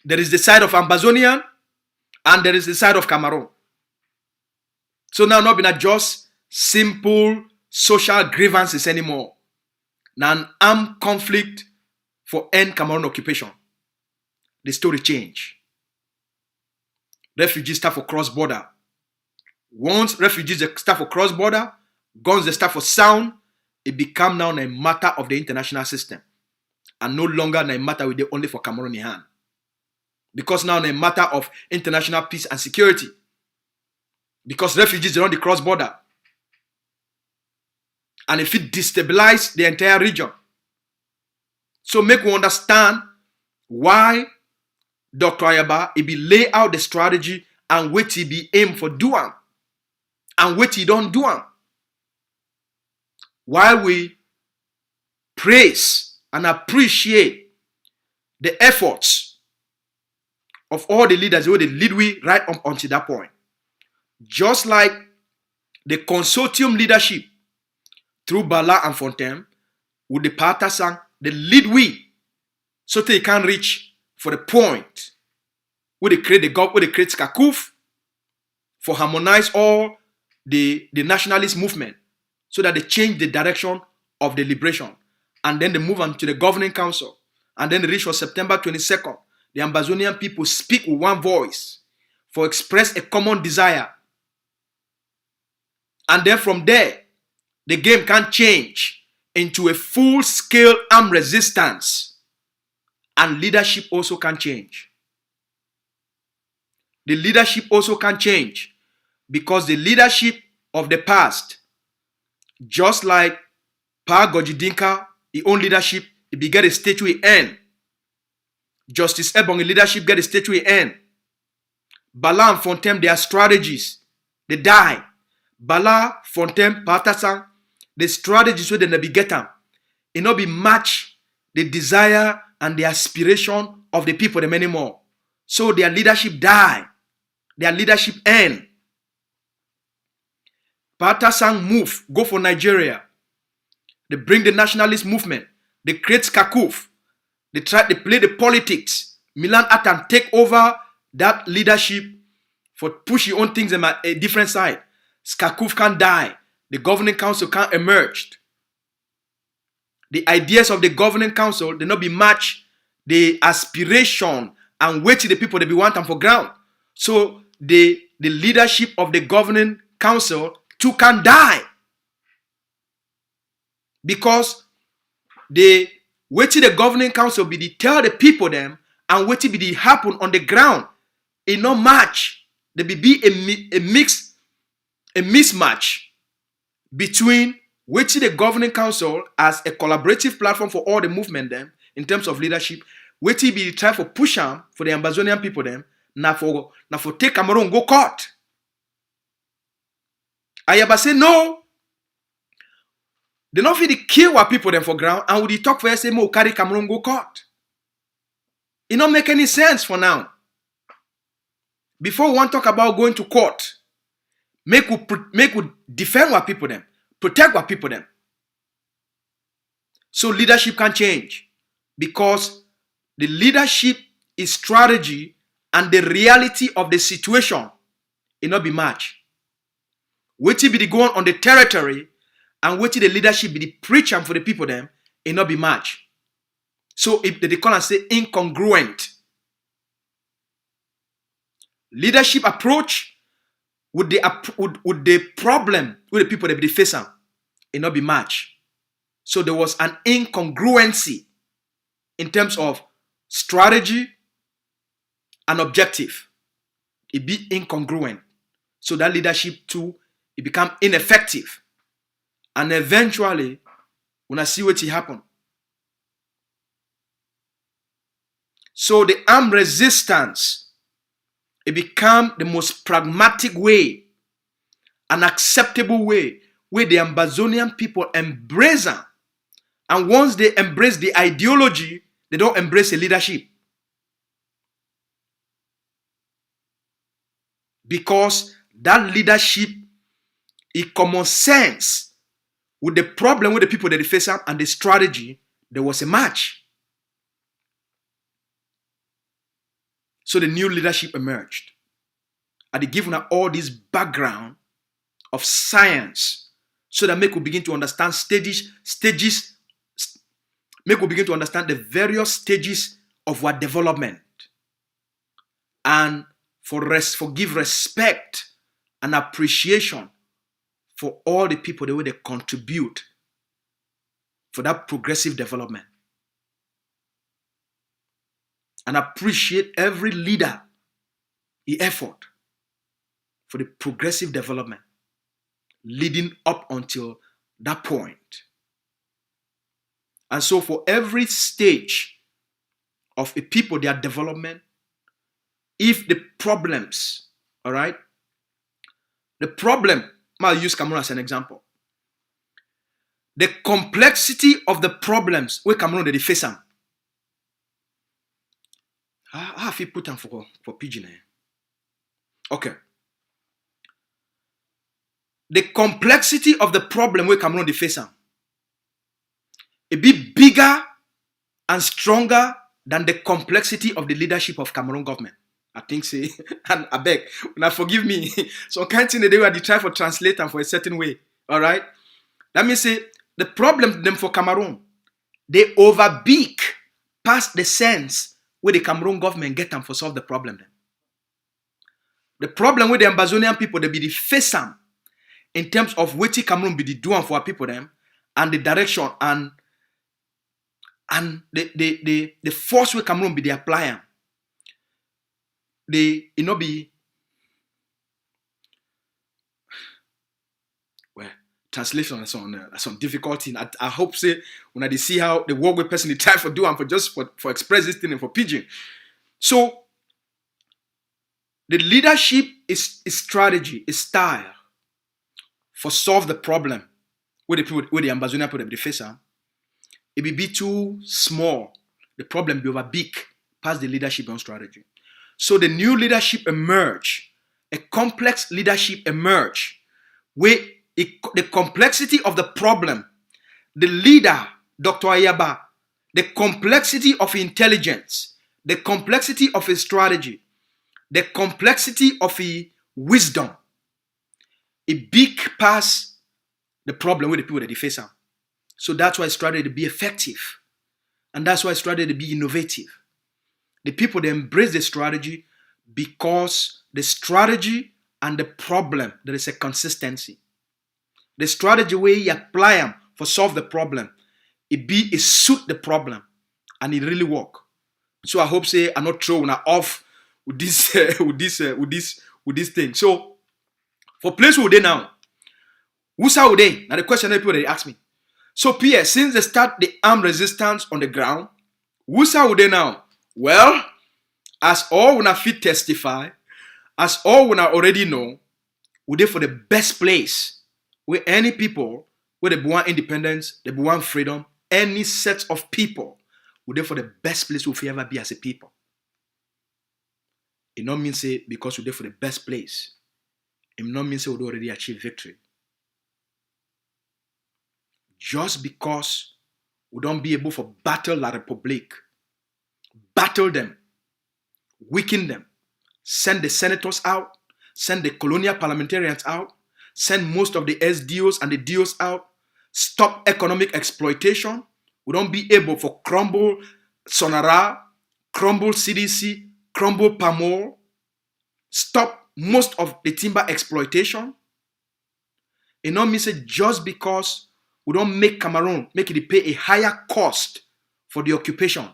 There is the side of Ambazonian and there is the side of Cameroon. So now not been a just simple social grievances anymore. Now an armed conflict for end Cameroon occupation. The story change. Refugees start for cross-border. Once refugees start for cross-border, guns they start for sound, it become now a matter of the international system. And no longer a matter with the only for Cameroon in hand. Because now a matter of international peace and security. Because refugees are on the cross-border. And if it destabilize the entire region. So make we understand why Dr. Ayaba, he be lay out the strategy and what he be aim for doing. And what he don't do. While we praise and appreciate the efforts of all the leaders who they lead we right up until that point. Just like the consortium leadership through Bala and Fontaine, with the partisan, they lead we so they can reach for the point where they create the government, where they create Skakuf for harmonize all the nationalist movement so that they change the direction of the liberation. And then they move on to the governing council. And then they reach for September 22nd. The Ambazonian people speak with one voice for express a common desire. And then from there, the game can change into a full-scale armed resistance. And leadership also can change. The leadership also can change because the leadership of the past, just like Pa Gojidinka, his own leadership, he began a stage where he end. Justice Ebong, leadership get a stage where he end. Bala and Fontaine, their strategies, they die. Bala, Fontaine, Partisan, the strategies where they never get them. It not be match the desire and the aspiration of the people them anymore. So their leadership die. Their leadership end. Partisan move, go for Nigeria. They bring the nationalist movement. They create Skakuf. They play the politics. Milan Atan take over that leadership for push your own things on a different side. Skakuf can die. The governing council can't emerge. The ideas of the governing council, they not be match the aspiration and wait till the people they be want them for ground. So the leadership of the governing council too can die. Because the wait till the governing council be the tell the people them and wait till be the happen on the ground. It no match. There be a mismatch between wait till the governing council as a collaborative platform for all the movement them in terms of leadership. Wait till be try for push them for the Ambazonian people them now for take Cameroon go court. Ayaba say no. They not feel the kill what people them for ground and would they talk for say more carry Cameroon go court. It not make any sense for now. Before we want to talk about going to court, make we defend what people them, protect what people them. So leadership can change because the leadership is strategy and the reality of the situation it not be matched. Wetin be the going on the territory and wetin the leadership be the preach am for the people them, it not be match. So if they call and say incongruent. Leadership approach with the problem with the people that be face am, it not be match. So there was an incongruency in terms of strategy and objective. It be incongruent. So that leadership too, it become ineffective. And eventually, when I see what happen. So the armed resistance, it become the most pragmatic way, an acceptable way, where the Ambazonian people embrace them. And once they embrace the ideology, they don't embrace the leadership. Because that leadership is common sense with the problem with the people that they face up and the strategy, there was a match. So the new leadership emerged. And they given all this background of science so that make we begin to understand make we begin to understand the various stages of our development. And give respect and appreciation for all the people, the way they contribute for that progressive development. And appreciate every leader, the effort for the progressive development leading up until that point. And so for every stage of a people, their development, if the problems, all right, the problem, I'll use Cameroon as an example. The complexity of the problems where Cameroon they face them. How have you put them for Pidgin? Okay. The complexity of the problem where Cameroon they face them. It be bigger and stronger than the complexity of the leadership of Cameroon government. I think say, and I beg, now forgive me. So kind of thing they were try for translate them for a certain way. All right. Let me say the problem them for Cameroon, they over big past the sense where the Cameroon government get them for solve the problem. Then. The problem with the Ambazonian people, they be the face them in terms of what Cameroon be the doing for our people them and the direction and the force where Cameroon be the applying. They be well translation and some difficulty. I hope say when I see how the work with person they try for do and for express this thing and for Pidgin. So the leadership is strategy, is style for solve the problem with the people with the Ambazonia people they face. It will be too small. The problem be over big past the leadership and strategy. So the new leadership emerge, a complex leadership emerge, where the complexity of the problem, the leader, Dr. Ayaba, the complexity of intelligence, the complexity of his strategy, the complexity of his wisdom, a big pass the problem with the people that they face. So that's why I started to be effective. And that's why I started to be innovative. The people, they embrace the strategy because the strategy and the problem, there is a consistency. The strategy where you apply them for solve the problem, it suit the problem and it really work. So I hope say I'm not throwing off with this thing. So for place who they now, who's how they? Now the question that people they ask me. So Pierre, since they start the armed resistance on the ground, who's how they now? Well, as all when I fit testify, as all when I already know, we there for the best place where any people, where they want independence, they want freedom, any set of people, we there for the best place we'll ever be as a people. It not mean say because we're there for the best place. It not mean say we already achieve victory. Just because we don't be able to battle La Republique, battle them, weaken them, send the senators out, send the colonial parliamentarians out, send most of the SDOs and the DOs out, stop economic exploitation. We don't be able for crumble Sonara, crumble CDC, crumble Pamor, stop most of the timber exploitation. It not mean say just because we don't make Cameroon, make it pay a higher cost for the occupation,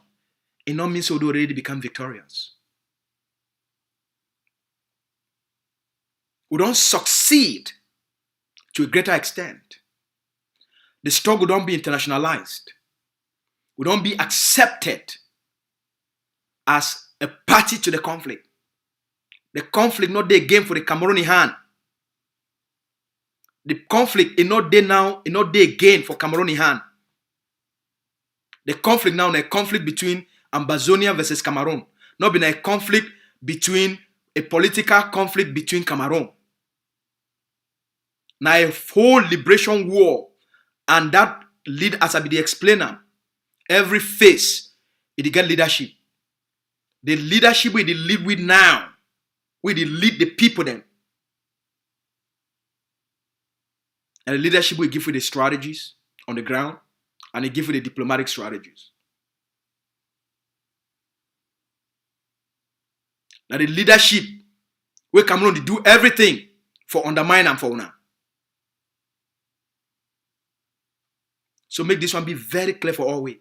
it not mean so we already become victorious. We don't succeed to a greater extent. The struggle don't be internationalized. We don't be accepted as a party to the conflict. The conflict not there again for the Cameroonian hand. The conflict is not there now, it's not there again for Cameroonian hand. The conflict now is a conflict between AMBAZONIA versus Cameroon. Not been a conflict between a political conflict between Cameroon. Now a whole liberation war, and that lead, as I be the explainer, every phase it get leadership. The leadership we lead with now, we lead the people then. And the leadership we give you the strategies on the ground, and they give you the diplomatic strategies. Now the leadership we Cameroon to do everything for undermine and for honor. So make this one be very clear for all we.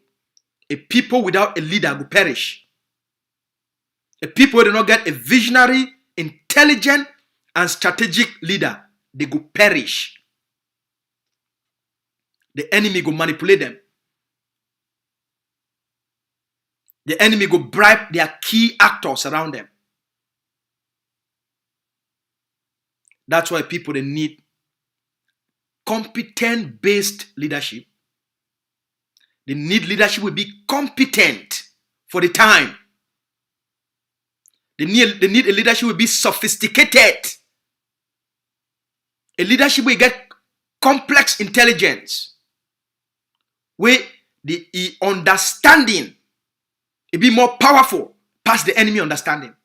A people without a leader will perish. A people who do not get a visionary, intelligent, and strategic leader, they go perish. The enemy go manipulate them. The enemy go bribe their key actors around them. That's why people they need competent-based leadership. They need leadership will be competent for the time. They need a leadership will be sophisticated. A leadership will get complex intelligence. Where the understanding it be more powerful past the enemy understanding.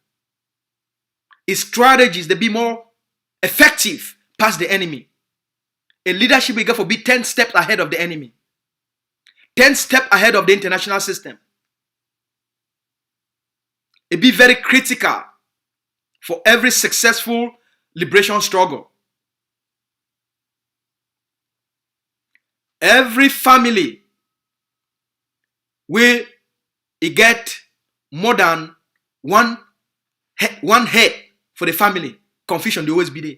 Its strategies they be more effective past the enemy. A leadership will get for be 10 steps ahead of the enemy. 10 steps ahead of the international system. It be very critical for every successful liberation struggle. Every family where it get more than one head for the family, confusion they always be there.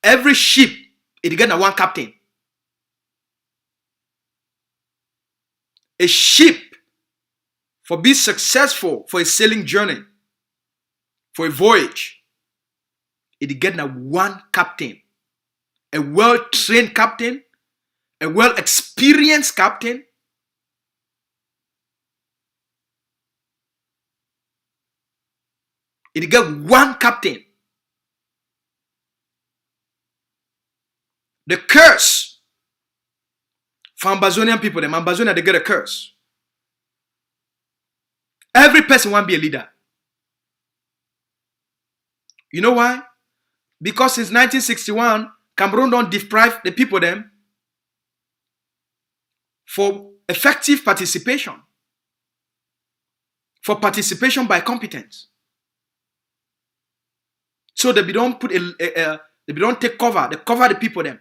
Every ship it get a one captain. A ship for be successful for a sailing journey, for a voyage, it get a one captain, a well-trained captain, a well-experienced captain. It get one captain. The curse for Ambazonian people, them Ambazonia, they get a curse. Every person want to be a leader. You know why? Because since 1961, Cameroon don't deprive the people them for effective participation. For participation by competence. So they don't put they don't take cover. They cover the people them.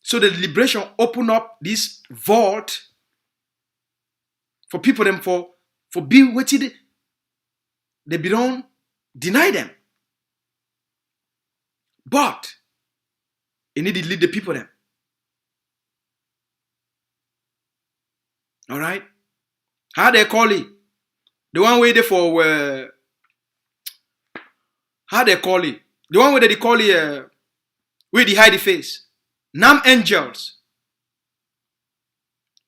So the liberation open up this vault for people them for be waiting. They don't deny them. But you need to lead the people them. All right? How they call it? The one way they for how they call it? The one way they call it where they hide the face. Nam Angels.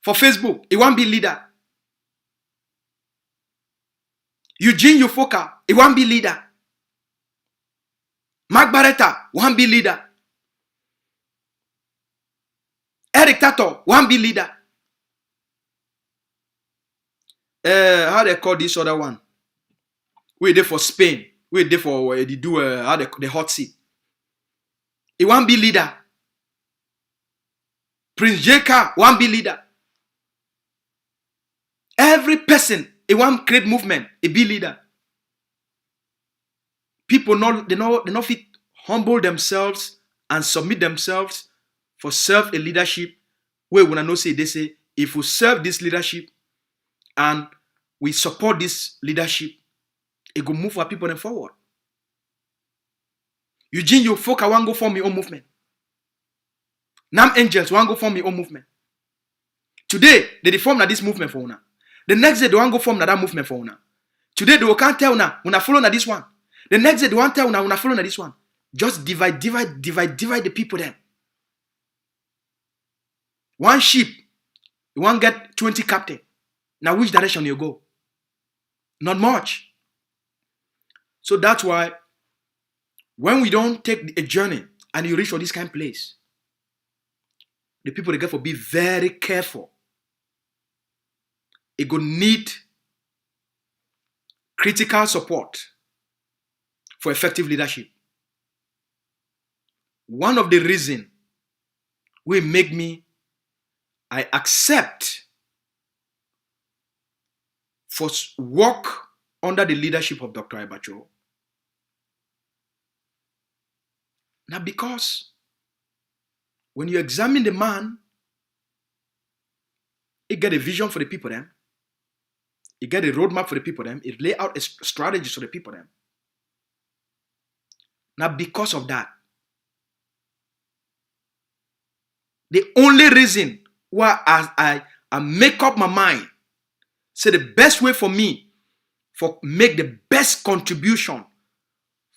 For Facebook, it won't be leader. Eugene Ufoka, it won't be leader. Mark Barretta, won't be leader. Eric Tato, won't be leader. How they call this other one? We there for Spain. We there for the hot seat. he won't be leader. Prince Jeka won't be leader. Every person, he won't create movement, he be leader. People they not fit humble themselves and submit themselves for serve a leadership where when I know say they say if we serve this leadership and we support this leadership, it will move our people then forward. Eugene, you folk I want go form your own movement. Nam Angels want go form your own movement. Today they form this movement for una. The next day they want go form that movement for una. Today they can't tell una follow na this one. The next day they want tell una follow na this one. Just divide the people then. One sheep, you want get 20 captain. Now which direction you go? Not much. So that's why when we don't take a journey and you reach for this kind of place, the people they get for be very careful. It go need critical support for effective leadership. One of the reasons will make I accept for work under the leadership of Dr. Ibacho. Now, because when you examine the man, he get a vision for the people then. He get a roadmap for the people then. He lay out a strategy for the people then. Now, because of that, the only reason why I make up my mind, say the best way for me for make the best contribution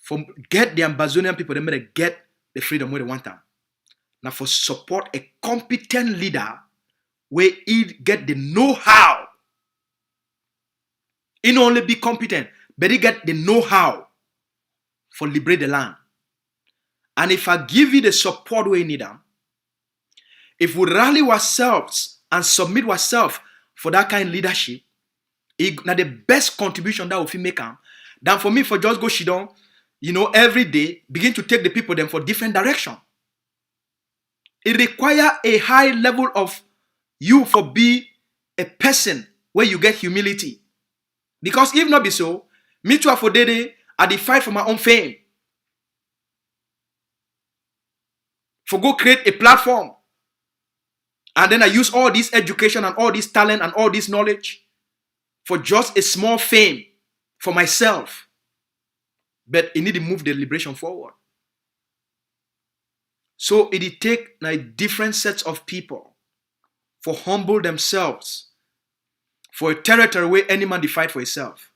for get the Ambazonian people, they may get the freedom where they want them. Now for support a competent leader where he get the know-how. He not only be competent, but he get the know-how for liberate the land. And if I give you the support we need them, if we rally ourselves and submit ourselves for that kind of leadership, now the best contribution that we make them, than for me for just go shidon, every day, begin to take the people them for different direction. It requires a high level of you for be a person where you get humility. Because if not be so, me too for day I dey fight for my own fame. For go create a platform. And then I use all this education and all this talent and all this knowledge for just a small fame for myself. But it need to move the liberation forward. So it take different sets of people for humble themselves for a territory where any man they fight for himself.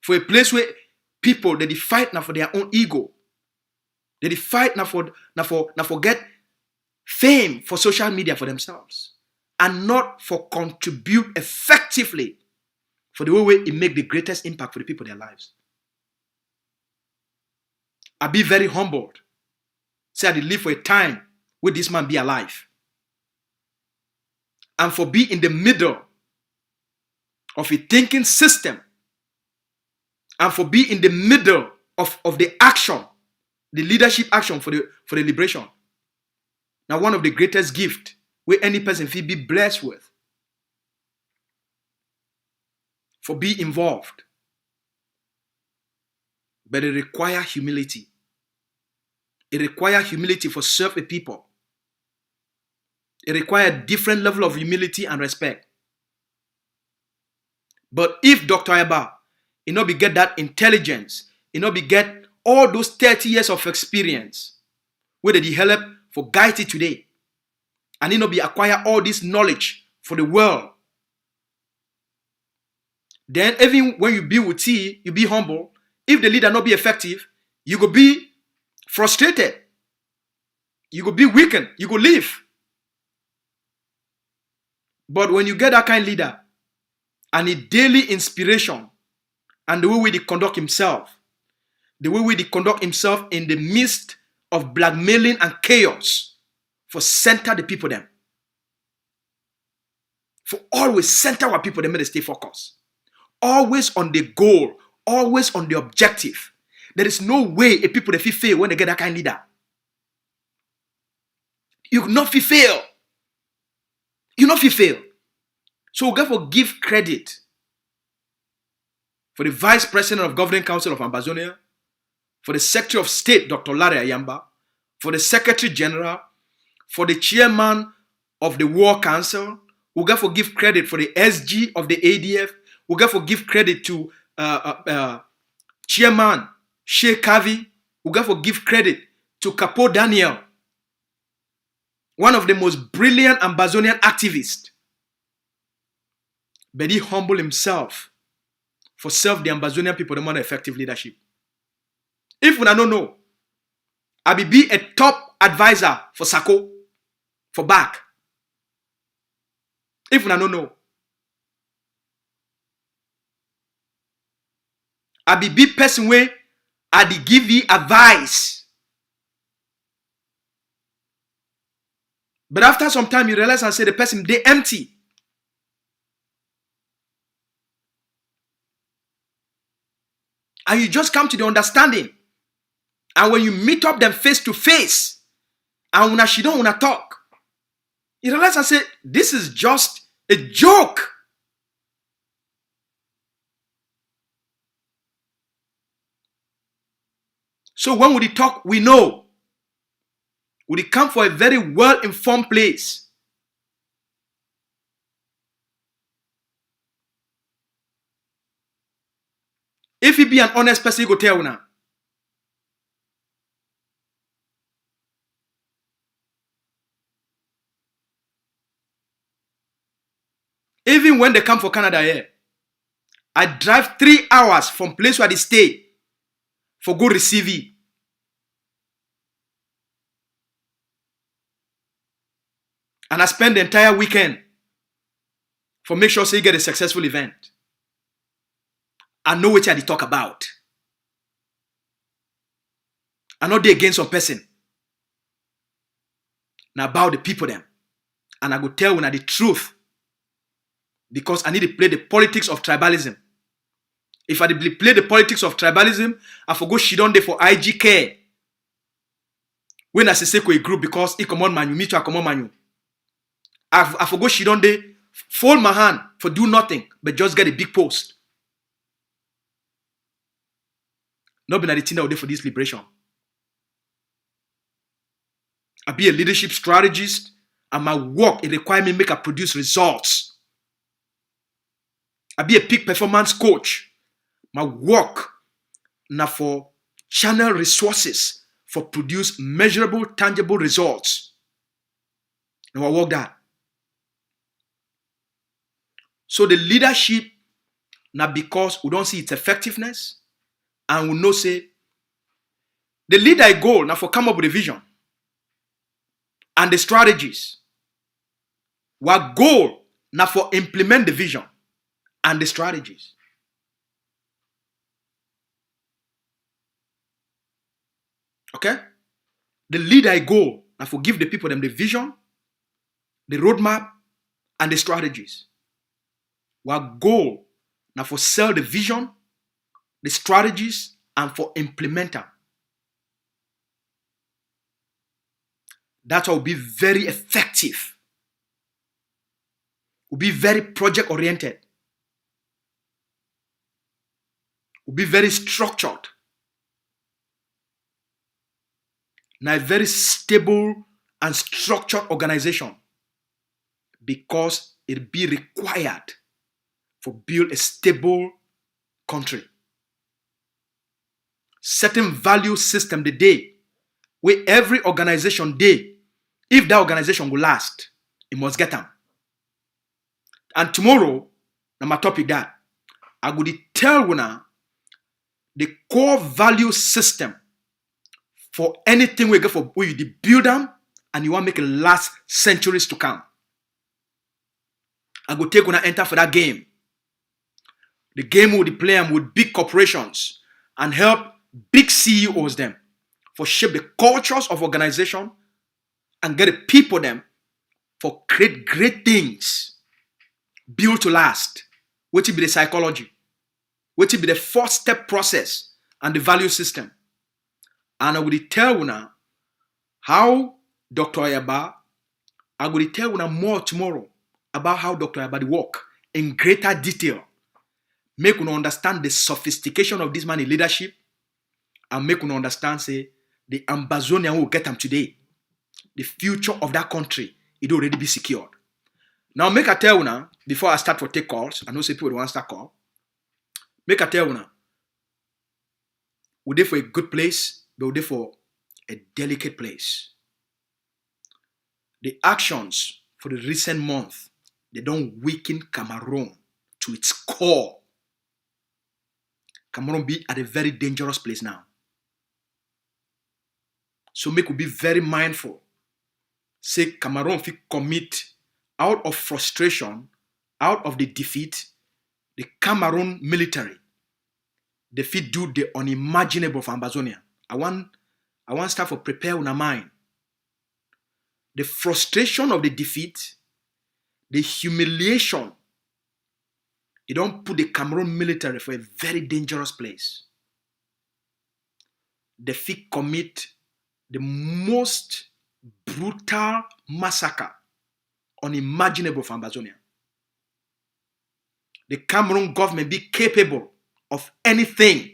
For a place where people they fight now for their own ego. They fight now for get fame for social media for themselves. And not for contribute effectively for the way it make the greatest impact for the people in their lives. I be very humbled. Say I did live for a time where this man be alive. And for be in the middle of a thinking system. And for be in the middle of the action, the leadership action for the liberation. Now one of the greatest gifts where any person will be blessed with. For be involved. But it requires humility. It requires humility for serve a people. It requires a different level of humility and respect. But if Dr. Eba, he not be get that intelligence, he not be get all those 30 years of experience, where did he help for guide it today, and he not be acquire all this knowledge for the world, then even when you be with T, you be humble. If the leader not be effective, you go be frustrated. You go be weakened. You go leave. But when you get that kind of leader, and a daily inspiration, and the way he conduct himself, the way he conduct himself in the midst of blackmailing and chaos, for center the people them. For always center our people them, may they stay focused. Always on the goal, always on the objective. There is no way a people they feel fail when they get that kind of leader. You not fit fail. You not fit fail. So therefore give credit for the Vice President of Governing Council of AMBAZONIA, for the Secretary of State, Dr. Larry Ayamba, for the Secretary General, for the Chairman of the War Council. We therefore give credit for the SG of the ADF. We therefore give credit to Chairman Sheikh Kavi. We therefore give credit to Capo Daniel, one of the most brilliant Ambazonian activists. But he humbled himself for serve the Ambazonian people the more effective leadership. If we don't know, I be a top advisor for Sako, for back. If we don't know, I be big person way I dey give you advice. But after some time, you realize and say the person they empty. And you just come to the understanding. And when you meet up them face to face, and when she don't wanna talk, you realize and say, this is just a joke. So when we talk, we know. We come for a very well-informed place. If you be an honest person, you go tell now. Even when they come for Canada here, I drive 3 hours from place where they stay for go receive it. And I spend the entire weekend for make sure so you get a successful event. I know what I talk about. I know they against some person. Now about the people them. And I go tell when I the truth. Because I need to play the politics of tribalism. If I play the politics of tribalism, I forgo she don't dey for IG care. When I say a group because he come on manu, me too I come on manu. I forgo she don't dey fold my hand for do nothing but just get a big post. Not been at the thing out there for this liberation. I be a leadership strategist and my work it require me make I produce results. I be a peak performance coach. My work now for channel resources for produce measurable, tangible results. Now I work that. So the leadership now because we don't see its effectiveness and we know say the leader goal now for come up with a vision and the strategies. What goal now for implement the vision and the strategies. Okay? The leader goal now for give the people them the vision, the roadmap, and the strategies. What goal now for sell the vision, the strategies, and for implement them. That will be very effective. Will be very project oriented. Will be very structured. Now a very stable and structured organization because it be required for build a stable country. Certain value system the day where every organization day, if that organization will last, it must get them. And tomorrow, now my topic that I will tell you now the core value system for anything we go for where you build them and you want to make it last centuries to come. I go take when I enter for that game. The game will play them with big corporations and help big CEOs them for shape the cultures of organization and get the people them for create great things built to last. What will be the psychology? What will be the first step process and the value system? And I will tell you now how Dr. Ayaba. I will tell you more tomorrow about how Dr. Ayaba work in greater detail. Make you understand the sophistication of this man in leadership, and make you understand, say, the Ambazonia will get them today. The future of that country, it already be secured. Now, make I tell you now, before I start for take calls, I know say people don't want to start call. Make I tell you now, we're there for a good place, but we're there for a delicate place. The actions for the recent month, they don't weaken Cameroon to its core. Cameroon be at a very dangerous place now. So make we be very mindful. Say Cameroon fit commit out of frustration, out of the defeat, the Cameroon military, they fit do the unimaginable for Ambazonia. I want start for prepare una mind. The frustration of the defeat, the humiliation, it don't put the Cameroon military for a very dangerous place. They fit commit the most brutal massacre unimaginable for Ambazonia. The Cameroon government be capable of anything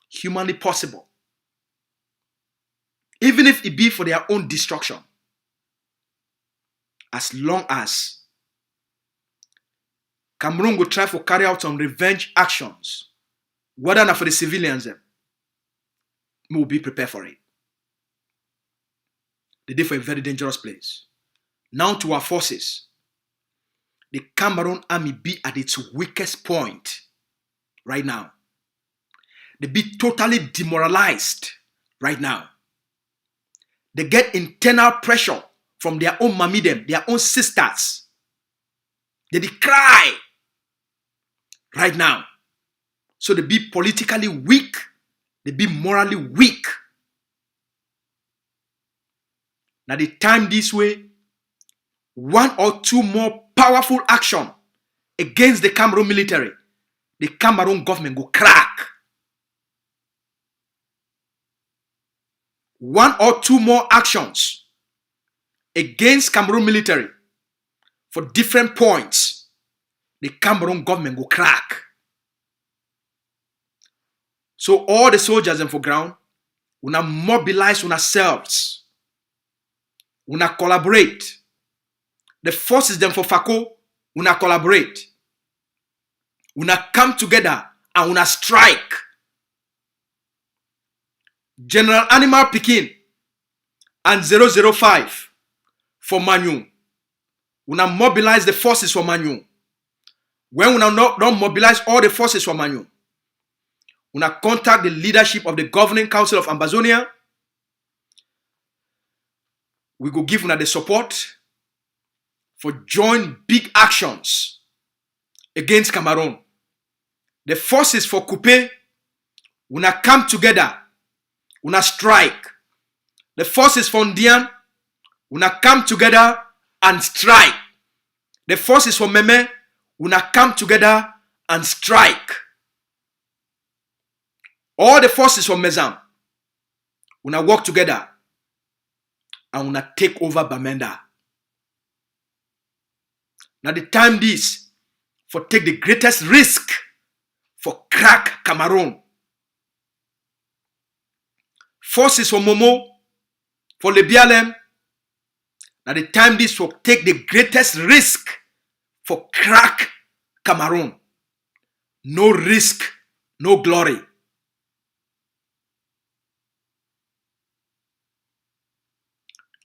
humanly possible, even if it be for their own destruction, as long as Cameroon will try to carry out some revenge actions, whether not for the civilians, we will be prepared for it. They did for a very dangerous place. Now to our forces. The Cameroon army be at its weakest point right now. They be totally demoralized right now. They get internal pressure from their own mamidem, their own sisters. They cry right now. So they be politically weak. They be morally weak. Now the time this way, one or two more powerful action against the Cameroon military, the Cameroon government go crack. One or two more actions against Cameroon military for different points, the Cameroon government go crack. So all the soldiers in for ground, we now mobilize on ourselves. We now collaborate. The forces them for FACO, we now collaborate. We now come together and we now strike. General Animal Pikin and 005 for Manu. We now mobilize the forces for Manu. When we now don't mobilize all the forces for Manu, we now contact the leadership of the Governing Council of Ambazonia. We go give una the support for joint big actions against Cameroon. The forces for Coupe, we now come together, we now strike. The forces for Ndian, we now come together and strike. The forces for Meme, we now come together and strike. All the forces from Mezam, we now work together and we now take over Bamenda. Now the time this for take the greatest risk for crack Cameroon. Forces for Momo, for Lebialem. Now the time this for take the greatest risk for crack Cameroon. No risk, no glory.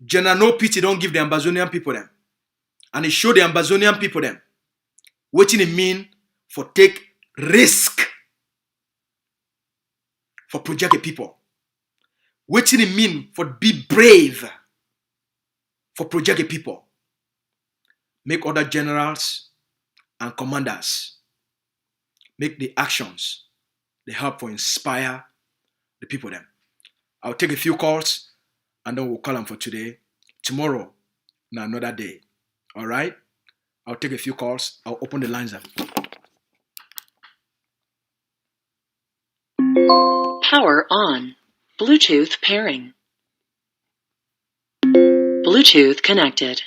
General no pity don't give the Ambazonian people them. And it show the Ambazonian people them what it mean for take risk for project people. What it mean for be brave for project people. Make other generals and commanders make the actions they help for inspire the people them. I'll take a few calls and then we'll call them for today. Tomorrow, now another day. All right? I'll take a few calls. I'll open the lines up. Power on. Bluetooth pairing. Bluetooth connected.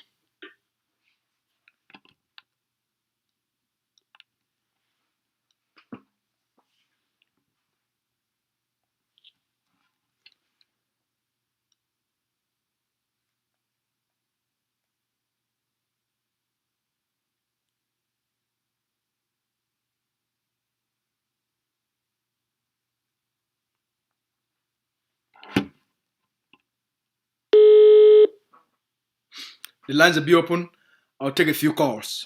The lines will be open. I'll take a few calls.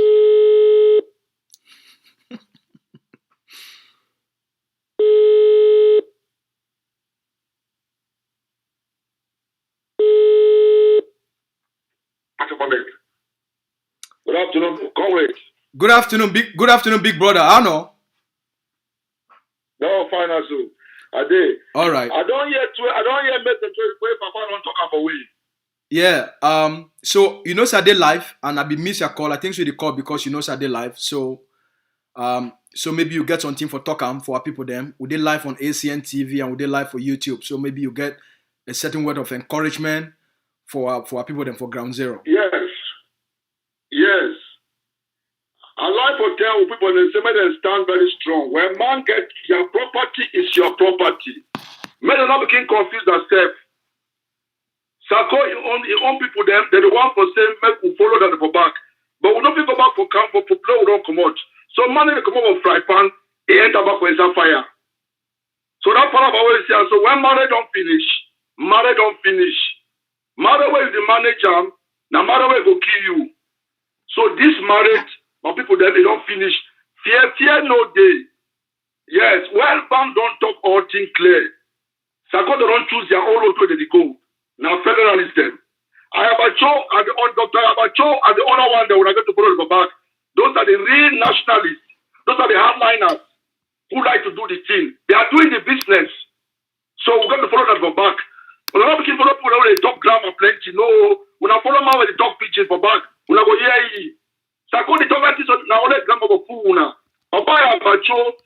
Good afternoon, comrade. Good afternoon, big brother. I know. No, fine as you. I did. All right. I don't hear message where Papa don't talk about we. Yeah. So you know Saturday live, and I be miss your call. I think so the call because you know Saturday live. So so maybe you get something for talk for our people them. We did live on ACN TV and we did live for YouTube. So maybe you get a certain word of encouragement for our people them for Ground Zero. Yes. Yes. I like to tell people they say they stand very strong. When man get your property is your property. Men are not becoming confused themselves. Sako, you own people them, they're the one for saying make we follow them for back. But we don't go back for camp for blow, we don't come out. So man they come out of fry pan, they enter back with some fire. So that part of our way say, so when marriage don't finish. Marriage will the manager, now marriage will go kill you. So this marriage, my people then they don't finish. Fear no day. Yes, well bank don't talk all things clear. Sako they don't choose their own road where they go. Now federalism. Ayabacho and the Dr. Ayabacho and the other one that will get to follow the back. Those are the real nationalists. Those are the hardliners who like to do the thing. They are doing the business. So we got to follow that for back. We're not looking for people that talk grammar plenty. No, we're not following how they talk pitches for back. We're not go yeah. Sako the talk artist now let grammar for fool now. Papa Ayabacho,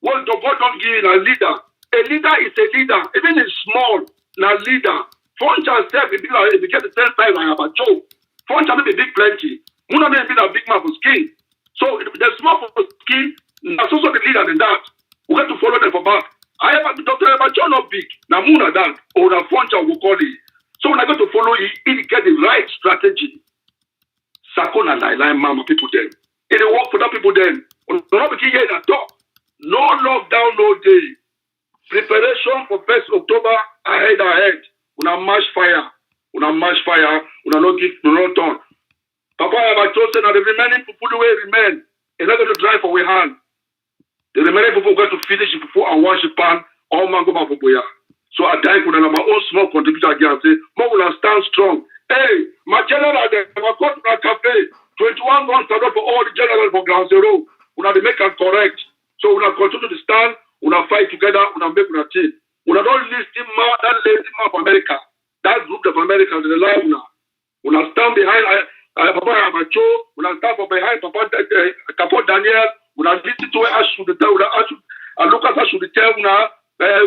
what the God don't give a leader. A leader is a leader. Even if small, now leader. Funch herself, if you get the 10 size, I have a joke. Funch will be big plenty. Muna may be a big man for skin. So if they're small for skin, that's also the leader than that. We have to follow them for back. I have a Dr. Abacho not big. Now Muna that, or the Funch will call it. So when I go to follow it, it get the right strategy. Sakona line mama people then. It will work for that people then. We're not beginning here at all. No lockdown, no day. Preparation for 1st October ahead. Una mash fire, una not give no turn. Papa have chosen that the remaining people the way remain. It's not going to drive away hand. The remaining people going to finish it before and wash the pan, all man go back for boya. So I die with my own small contributor again and say, Mom will stand strong. Hey, my general there, I got to a cafe, 21 guns stand up for all the generals for Ground Zero. Una they make it correct. So una continue to stand, una fight together, una make una team. Una don't listen that lazy man of America. That group of Americans in the life now. Una stand behind Papa Abacho, una stand behind Papa Daniel, una listen to what I should tell, Lucas I should tell now,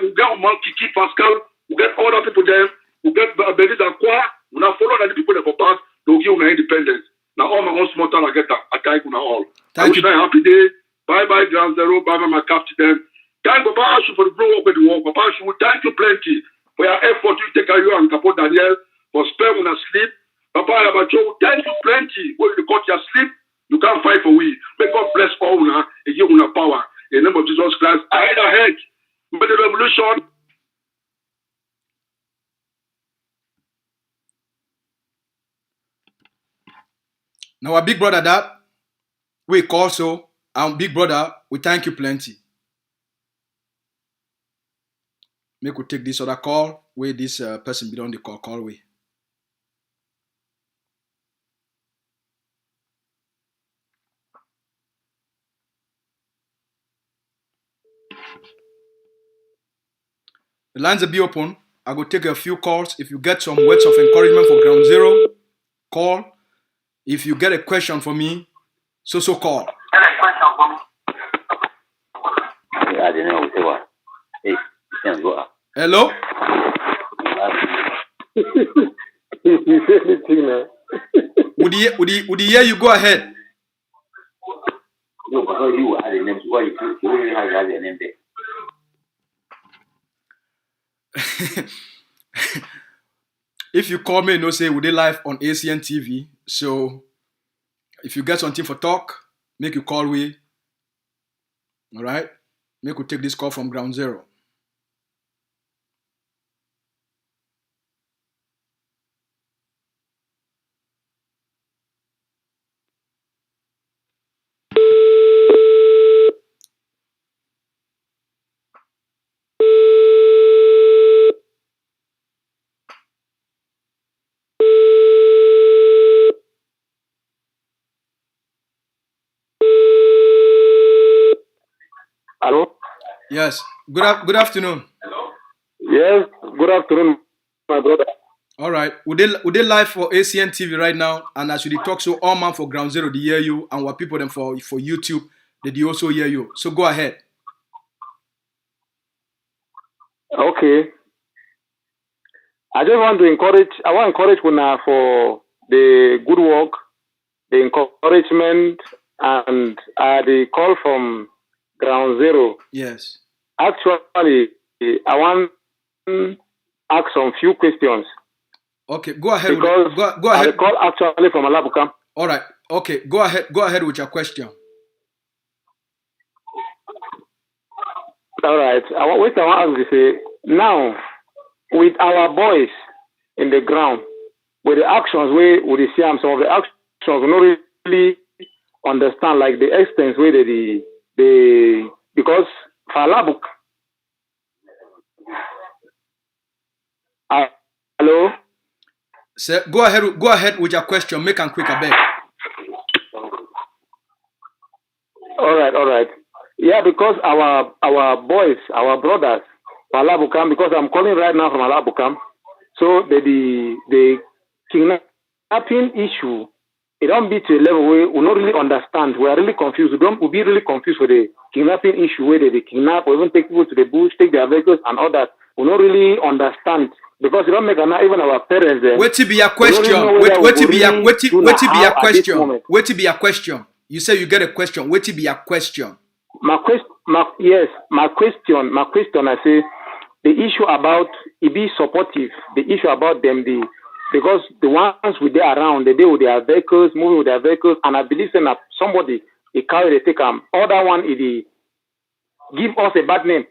we get Kiki Pascal, we get other people there, we get Benis Aqua, una follow the people that for pass, they'll give una independence. Now all my own small town I get that, I thank una all. I wish you a happy day. Bye bye Ground Zero, bye bye my captain. Thank Papa Ashu for the blow up with the war. Papa Ashu, thank you plenty for your effort you take you and Capo Daniel for spare when I sleep. Papa Abacho, thank you plenty. When you got your sleep, you can't fight for we. May God bless all now and give una power. In the name of Jesus Christ, ahead. May the revolution. Now our big brother that we call so, our big brother, we thank you plenty. Make we take this other call where this person be on the call way. The lines will be open. I go take a few calls. If you get some words of encouragement for Ground Zero, call. If you get a question for me, so call. Hello? He say anything now. Would he hear you? Go ahead. No, but you had a name. Why you only have a name there? If you call me, say we dey live on ACN TV. So if you get something for talk, make you call we. All right, make we take this call from Ground Zero. Hello? Yes. Good afternoon. Yes, good afternoon, my brother. All right. We dey live for ACN TV right now, and as you talk, so all man for Ground Zero they hear you, and what people them for YouTube they also hear you. So go ahead. Okay. I want to encourage Una for the good work, the encouragement, and the call from Ground Zero. Yes. Actually, I want to ask some few questions. Okay, go ahead. Because Go ahead. I call actually from Alabuka. All right. Okay, go ahead. Go ahead with your question. All right. I want to ask you, say, now, with our boys in the ground, with the actions we see some of the actions we don't really understand, like the extent where the because for Alabuk. Hello? Sir, go ahead with your question. Make and quick, I beg. All right. Yeah, because our boys, our brothers, Alabukam, because I'm calling right now from Alabukam. So the kidnapping issue, it don't be to a level where we don't really understand. We are really confused. We'll be really confused with the kidnapping issue where they kidnap or even take people to the bush, take their vehicles and all that. We don't really understand. Because it don't make even our parents. What to be a question? What to be a question? What to be a question? You say you get a question. What to be a question? My question. I say the issue about it be supportive. The issue about them, because the ones with they around, they deal with their vehicles, moving with their vehicles, and I believe that somebody they carry they take other one it give us a bad name.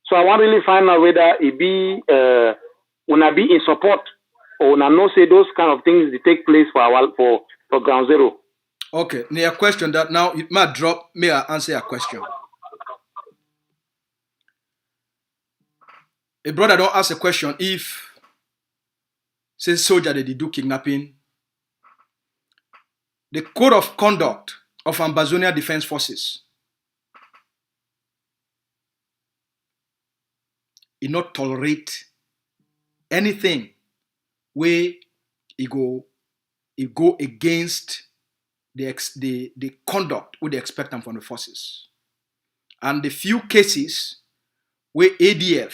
So I want to really find out whether it be when I be in support or when I know say those kind of things they take place for Ground Zero. Okay, now a question that now it might drop. May I answer a question? A brother don't ask a question if say soldier they do kidnapping. The code of conduct of AMBAZONIA Defense Forces it not tolerate anything where it go against the conduct we they expect them from the forces. And the few cases where ADF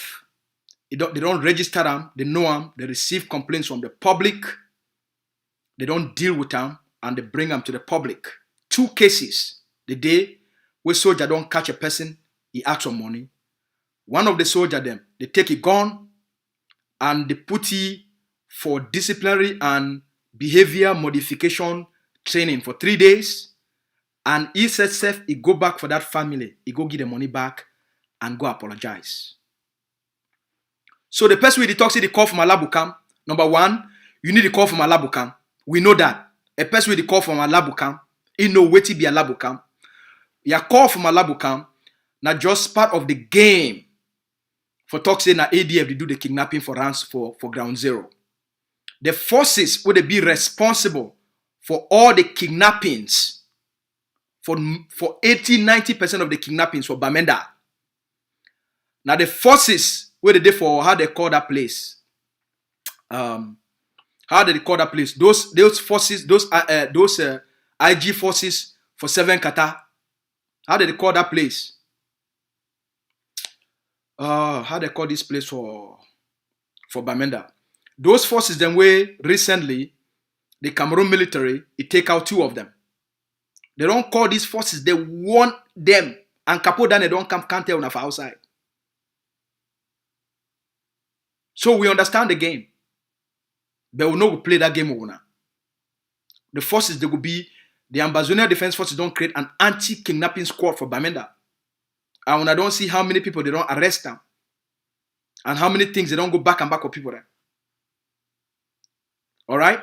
they don't register them, they know them, they receive complaints from the public, they don't deal with them, and they bring them to the public. 2 cases the day where soldier don't catch a person, he asks for money. One of the soldier them, they take a gun and they put it for disciplinary and behavior modification training for 3 days. And he said, he go back for that family, he go give the money back and go apologize. So the person with the talk say the call from Alabukam. Number 1, you need to call from Alabukam. We know that. A person with the call from Alabukam, he know where to be Alabukam. Your call from Alabukam, not just part of the game. For talk say na ADF they do the kidnapping for Ground Zero. The forces would be responsible for all the kidnappings, for 80-90% of the kidnappings for Bamenda. Now the forces where they for how they call that place. How did they call that place? Those forces, those IG forces for 7 Kata. How did they call that place? How they call this place for Bamenda? Those forces them way recently, the Cameroon military, it take out 2 of them. They don't call these forces, they want them. And Capo then they don't come, can't tell enough outside. So we understand the game. But we know we play that game over now. The forces, they will be, the Ambazonia Defense Forces don't create an anti-kidnapping squad for Bamenda. And when I don't see how many people they don't arrest them, and how many things they don't go back and back with people there. All right?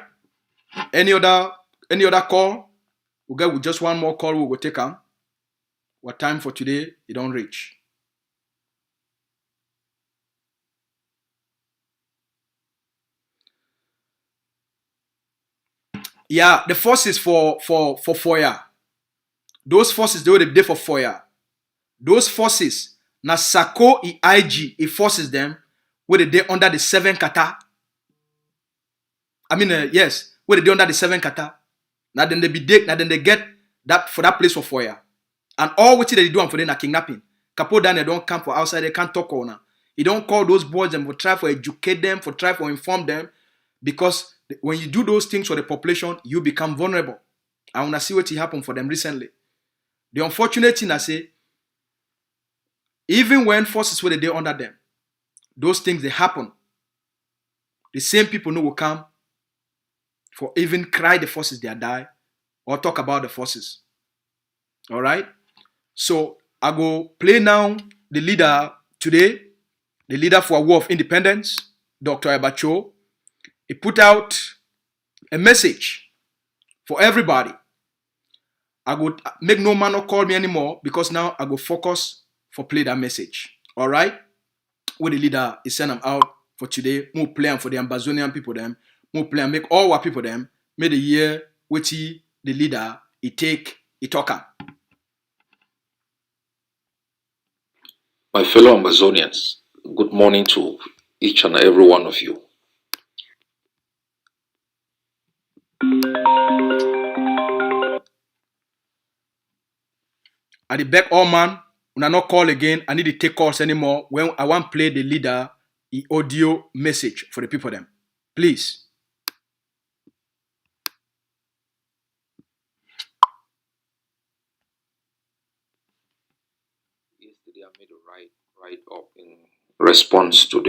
Any other call? We'll get with just one more call. We will take them. What time for today? You don't reach. Yeah, the forces for FOIA. Those forces, they were there for FOIA. Those forces, na Sako IG, it forces them where they under the 7 kata. I mean, yes, where they under the 7 kata. Now then they they get that for that place for FOIA. And all what they do for them are kidnapping. Capo then they don't come for outside, they can't talk on. He don't call those boys and for try for educate them, for try for inform them. Because when you do those things for the population, you become vulnerable. I want to see what happened for them recently. The unfortunate thing I say, even when forces were there under them, those things they happen. The same people know will come for even cry the forces they die or talk about the forces. All right. So I go play now the leader today, the leader for a War of Independence, Dr. Abacho. He put out a message for everybody. I go make no man not call me anymore because now I go focus for play that message. All right? Where the leader is send them out for today. More play for the Ambazonian people them. More play and make all our people them. May the year which the leader he take he talk up. My fellow Ambazonians, good morning to each and every one of you. I the back all man. When I not call again, I need to take calls anymore. When I want to play the leader, the audio message for the people them. Please. Yesterday I made a write up in response to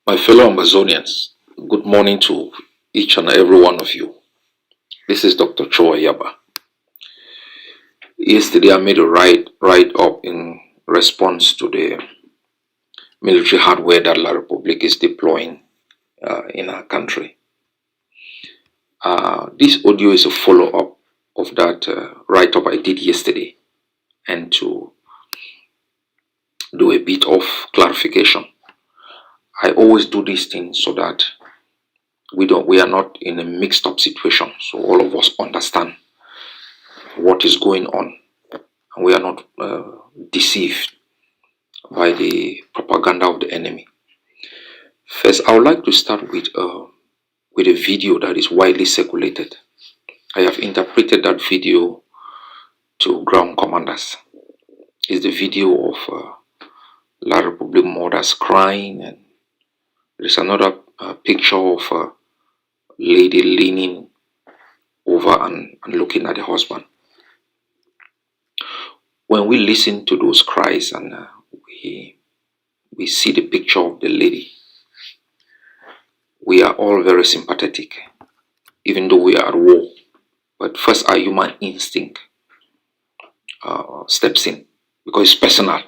my fellow Ambazonians. Good morning to each and every one of you. This is Dr. Choa Yaba. Yesterday I made a write up in response to the military hardware that La Republic is deploying in our country. This audio is a follow-up of that write-up I did yesterday, and to do a bit of clarification. I always do these things so that we are not in a mixed up situation, so all of us understand what is going on and we are not deceived by the propaganda of the enemy. First, I would like to start with a video that is widely circulated. I have interpreted that video to ground commanders. It's the video of La Republic mothers crying, and there's another picture of a lady leaning over and looking at the husband. When we listen to those cries and we see the picture of the lady, we are all very sympathetic, even though we are at war. But first, our human instinct steps in because it's personal.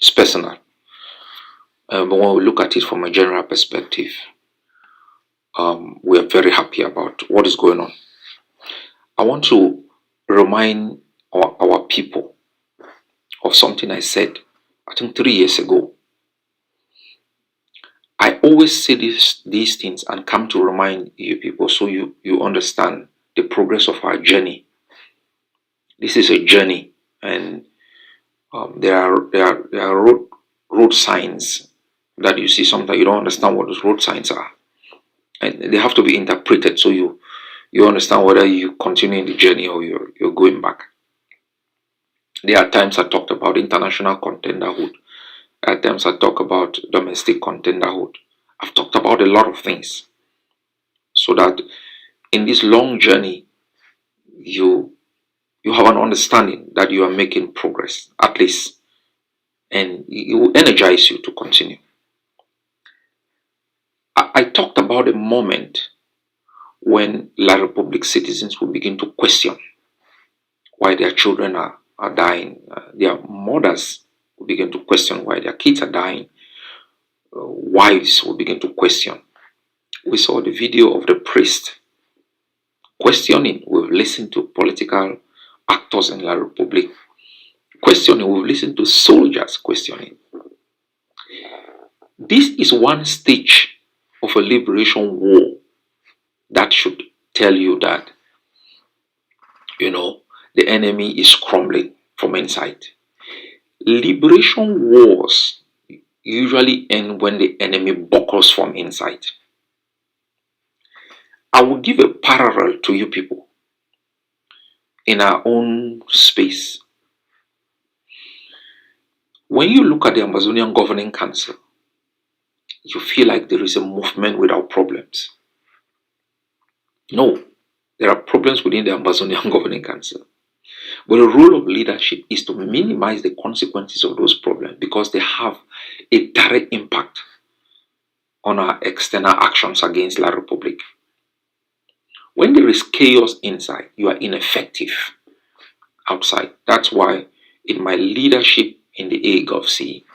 It's personal. But when we look at it from a general perspective, we are very happy about what is going on. I want to remind our people of something I said, I think 3 years ago. I always say these things and come to remind you people so you understand the progress of our journey. This is a journey, and there are road signs that you see. Sometimes you don't understand what those road signs are, and they have to be interpreted so you understand whether you continue the journey or you're going back. There are times I talked about international contenderhood At times I talk about domestic contenderhood. I've talked about a lot of things so that in this long journey, you have an understanding that you are making progress, at least, and it will energize you to continue. I talked about a moment when La Republic citizens will begin to question why their children are dying. Their mothers will begin to question why their kids are dying. Wives will begin to question. We saw the video of the priest questioning. We've listened to political actors in La Republic questioning. We've listened to soldiers questioning. This is one stage of a liberation war that should tell you that, the enemy is crumbling from inside. Liberation wars usually end when the enemy buckles from inside. I will give a parallel to you people in our own space. When you look at the Ambazonian Governing Council, you feel like there is a movement without problems. No, there are problems within the Ambazonian Governing Council. But the role of leadership is to minimize the consequences of those problems because they have a direct impact on our external actions against La Republic. When there is chaos inside, you are ineffective outside. That's why in my leadership in the AGovC,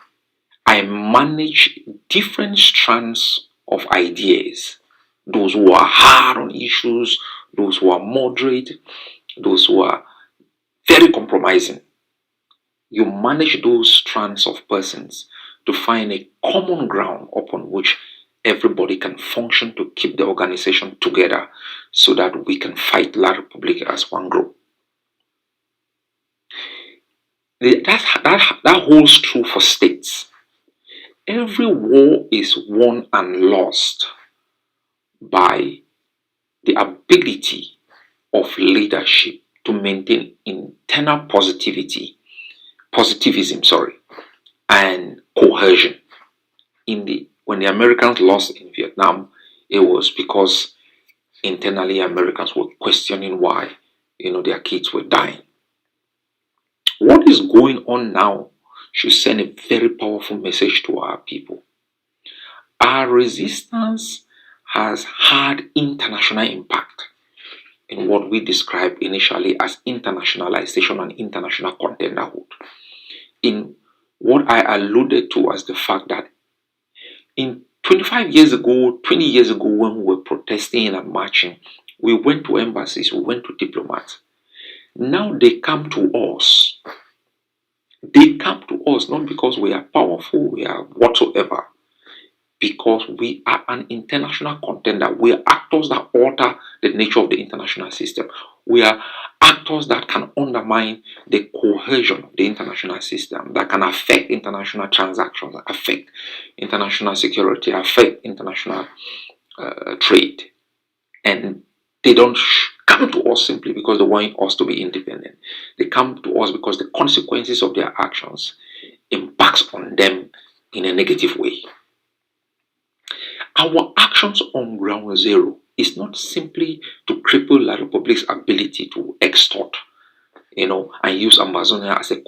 I manage different strands of ideas. Those who are hard on issues, those who are moderate, those who are very compromising. You manage those strands of persons to find a common ground upon which everybody can function to keep the organization together so that we can fight La Republic as one group. That holds true for states. Every war is won and lost by the ability of leadership to maintain internal positivism, and cohesion. When the Americans lost in Vietnam, it was because internally Americans were questioning why, their kids were dying. What is going on now should send a very powerful message to our people. Our resistance has had international impact in what we described initially as internationalization and international contenderhood. In what I alluded to as the fact that in 25 years ago, 20 years ago, when we were protesting and marching, we went to embassies, we went to diplomats. Now they come to us. They come to us not because we are powerful, we are whatsoever, because we are an international contender. We are actors that alter the nature of the international system. We are actors that can undermine the cohesion of the international system, that can affect international transactions, affect international security, affect international trade. And they don't come to us simply because they want us to be independent. They come to us because the consequences of their actions impacts on them in a negative way. Our actions on ground zero is not simply to cripple La Republic's ability to extort, and use Ambazonia as a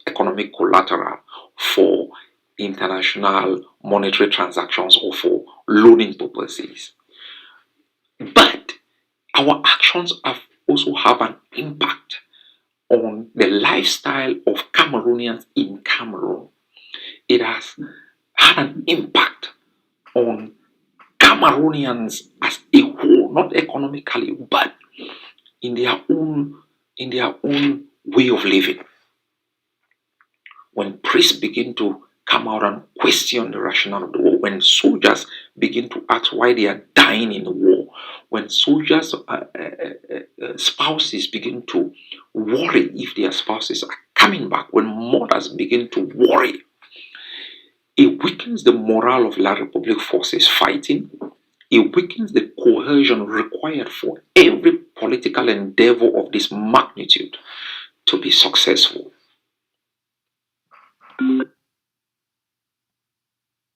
economic collateral for international monetary transactions or for loaning purposes. But our actions also have an impact on the lifestyle of Cameroonians in Cameroon. It has had an impact on Cameroonians as a whole, not economically, but in their own way of living. When priests begin to come out and question the rationale of the war, when soldiers begin to ask why they are dying in the war, when soldiers' spouses begin to worry if their spouses are coming back, when mothers begin to worry, it weakens the morale of La Republic forces fighting. It weakens the cohesion required for every political endeavor of this magnitude to be successful.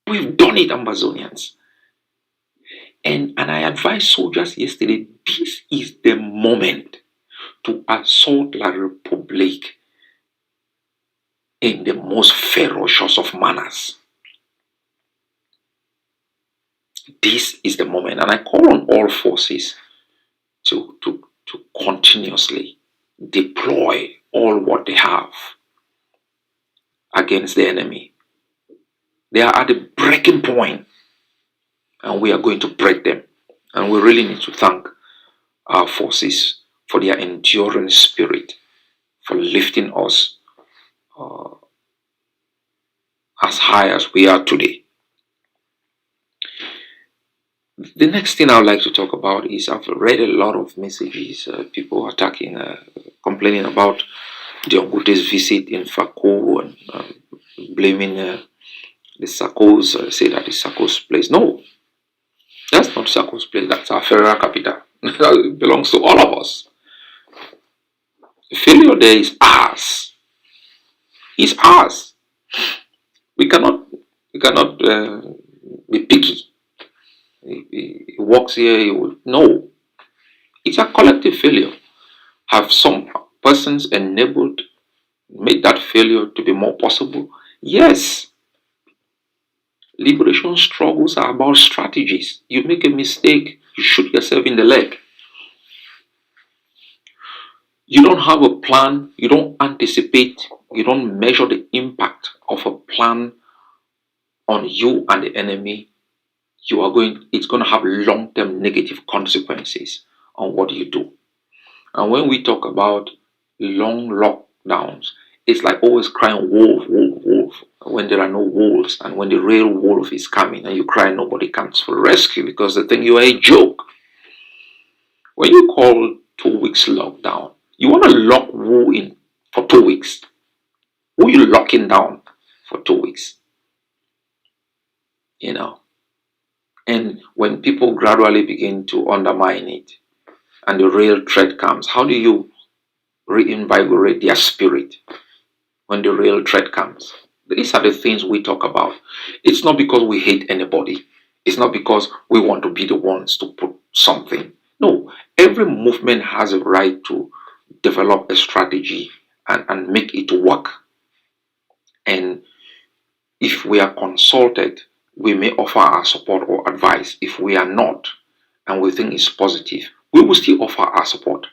We've done it, Ambazonians. And I advised soldiers yesterday, this is the moment to assault La Republique in the most ferocious of manners. This is the moment. And I call on all forces to continuously deploy all what they have against the enemy. They are at the breaking point, and we are going to break them. And we really need to thank our forces for their enduring spirit, for lifting us as high as we are today. The next thing I would like to talk about is I've read a lot of messages, people attacking, complaining about Diongute's visit in Fako and blaming the Sakos, say that it's Sako's place. No, that's not Sako's place, that's our federal capital. It belongs to all of us. The failure there is ours. It's ours. We cannot be picky. He works here, he will. No. It's a collective failure. Have some persons enabled, made that failure to be more possible? Yes. Liberation struggles are about strategies. You make a mistake, you shoot yourself in the leg. You don't have a plan, you don't anticipate, you don't measure the impact of a plan on you and the enemy. It's going to have long-term negative consequences on what you do. And when we talk about long lockdowns, it's like always crying wolf, wolf, wolf, when there are no wolves, and when the real wolf is coming and you cry, nobody comes for rescue because they think you are a joke. When you call 2 weeks lockdown, you want to lock who in for 2 weeks? Who are you locking down for 2 weeks? You know. And when people gradually begin to undermine it and the real threat comes, how do you reinvigorate their spirit when the real threat comes? These are the things we talk about. It's not because we hate anybody. It's not because we want to be the ones to put something. No, every movement has a right to develop a strategy and make it work. And if we are consulted, we may offer our support or advice. If we are not, and we think it's positive, we will still offer our support.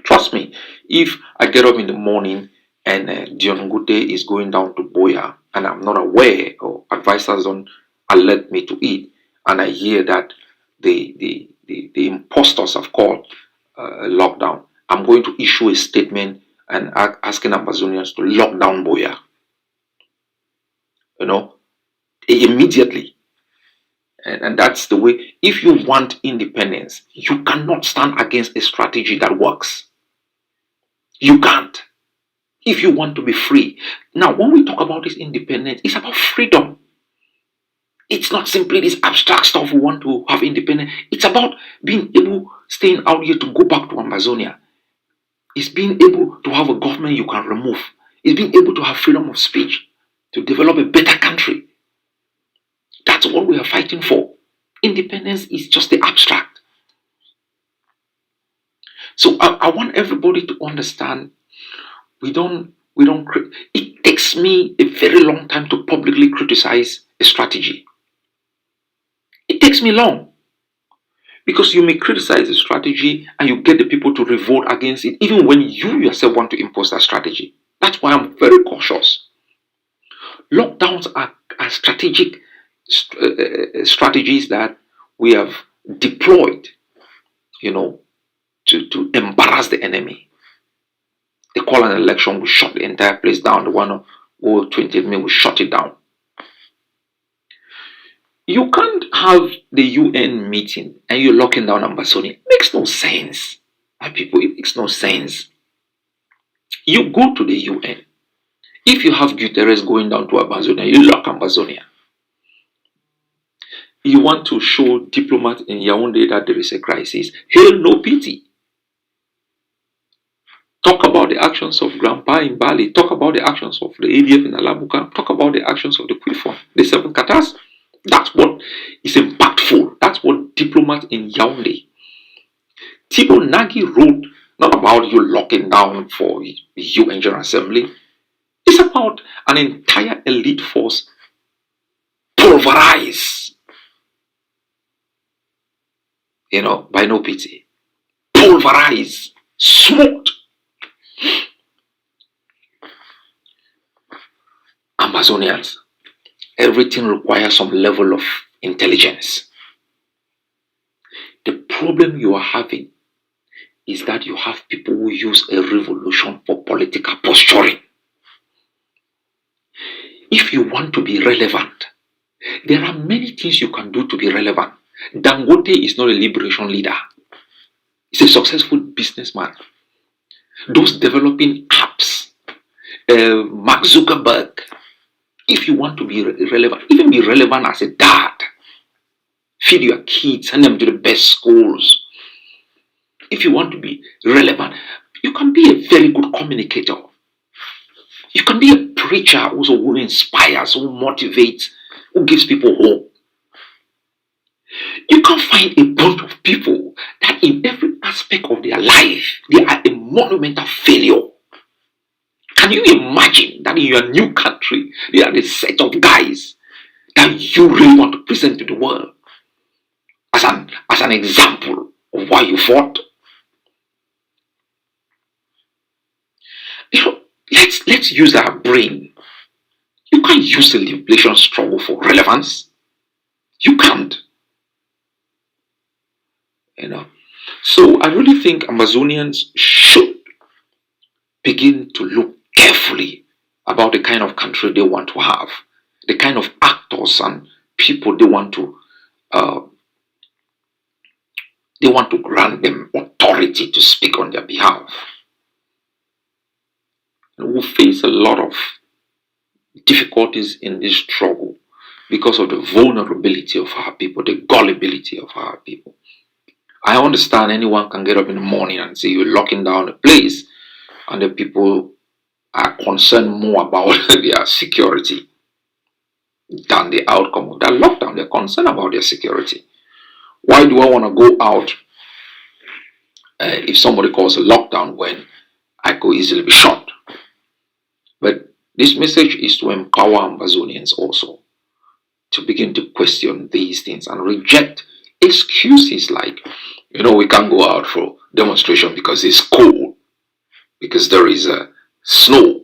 Trust me, if I get up in the morning and Diongude is going down to Boya and I'm not aware or advisors don't alert me to it, and I hear that the imposters have called lockdown, I'm going to issue a statement and asking Ambazonians to lock down Boya. You know, immediately. And that's the way. If you want independence, you cannot stand against a strategy that works. You can't. If you want to be free. Now, when we talk about this independence, it's about freedom. It's not simply this abstract stuff we want to have independence. It's about being able, staying out here to go back to Ambazonia. It's being able to have a government you can remove. It's being able to have freedom of speech, to develop a better country. That's what we are fighting for. Independence is just the abstract. So I want everybody to understand, it takes me a very long time to publicly criticize a strategy. It takes me long. Because you may criticize a strategy and you get the people to revolt against it, even when you yourself want to impose that strategy. That's why I'm very cautious. Lockdowns are strategic strategies that we have deployed, to embarrass the enemy. They call an election, we shut the entire place down. The one of 20th May, we shut it down. You can't have the UN meeting and you're locking down Ambazonia. It makes no sense. My people, it makes no sense. You go to the UN. If you have Guterres going down to Ambazonia, you lock Ambazonia. You want to show diplomats in Yaoundé that there is a crisis. Hail no pity. Talk about the actions of Grandpa in Bali. Talk about the actions of the ADF in Alabuka. Talk about the actions of the Quifon, the Seven Qatas. That's what is impactful. That's what diplomats in Yaoundé. Thibaut Nagy wrote not about you locking down for UN General Assembly. It's about an entire elite force pulverized, by no pity. Pulverized, smoked. Ambazonians, everything requires some level of intelligence. The problem you are having is that you have people who use a revolution for political posturing. If you want to be relevant, there are many things you can do to be relevant. Dangote is not a liberation leader. He's a successful businessman. Those developing apps, Mark Zuckerberg, if you want to be relevant, even be relevant as a dad, feed your kids, send them to the best schools. If you want to be relevant, you can be a very good communicator. You can be a preacher also who inspires, who motivates, who gives people hope. You can find a bunch of people that in every aspect of their life, they are a monumental failure. Can you imagine that in your new country, they are the set of guys that you really want to present to the world as an example of why you fought? Let's use our brain. You can't use the liberation struggle for relevance. You can't. So I really think Amazonians should begin to look carefully about the kind of country they want to have, the kind of actors and people they want to grant them authority to speak on their behalf. And we'll face a lot of difficulties in this struggle because of the vulnerability of our people, the gullibility of our people. I understand anyone can get up in the morning and say you're locking down a place, and the people are concerned more about their security than the outcome of that lockdown. They're concerned about their security. Why do I want to go out if somebody calls a lockdown when I could easily be shot? But this message is to empower Ambazonians also to begin to question these things and reject excuses like, we can't go out for demonstration because it's cold, because there is snow.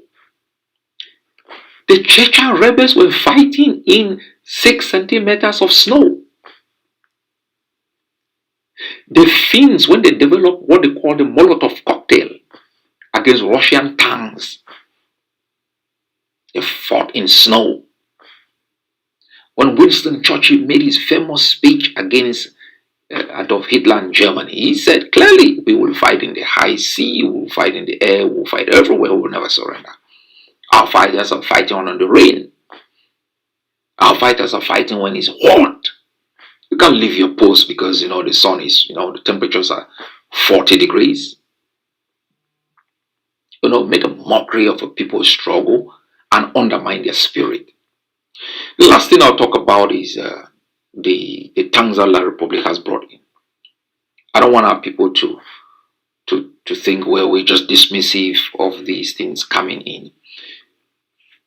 The Chechen rebels were fighting in 6 centimeters of snow. The Finns, when they developed what they call the Molotov cocktail against Russian tanks, they fought in snow. When Winston Churchill made his famous speech against Adolf Hitler in Germany, he said clearly, we will fight in the high sea, we will fight in the air, we will fight everywhere, we will never surrender. Our fighters are fighting under the rain. Our fighters are fighting when it's hot. You can't leave your post because, the sun is, the temperatures are 40 degrees. Make a mockery of a people's struggle and undermine their spirit. The last thing I'll talk about is the tanks that La Republic has brought in. I don't want our people to think, well, we're just dismissive of these things coming in.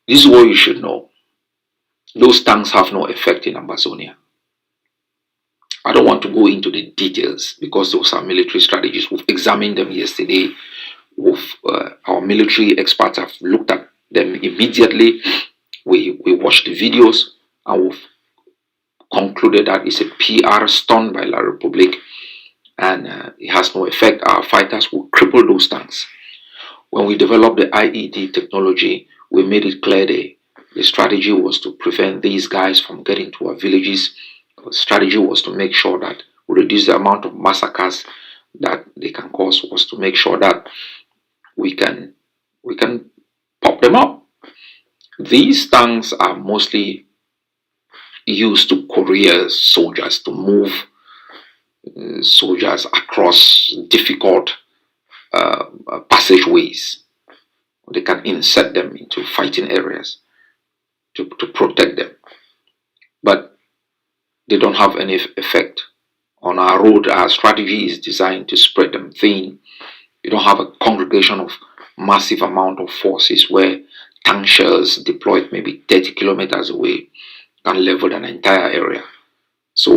This is what you should know. Those tanks have no effect in Ambazonia. I don't want to go into the details because those are military strategies. We've examined them yesterday. Our military experts have looked at them immediately. We watched the videos and we've concluded that it's a PR stunt by La Republic and it has no effect. Our fighters will cripple those tanks. When we developed the IED technology, we made it clear the strategy was to prevent these guys from getting to our villages. The strategy was to make sure that we reduce the amount of massacres that they can cause, was to make sure that we can pop them up. These tanks are mostly used to courier soldiers, to move soldiers across difficult passageways. They can insert them into fighting areas to protect them. But they don't have any effect. On our road, our strategy is designed to spread them thin. You don't have a congregation of massive amount of forces where tank shells deployed maybe 30 kilometers away can level an entire area. So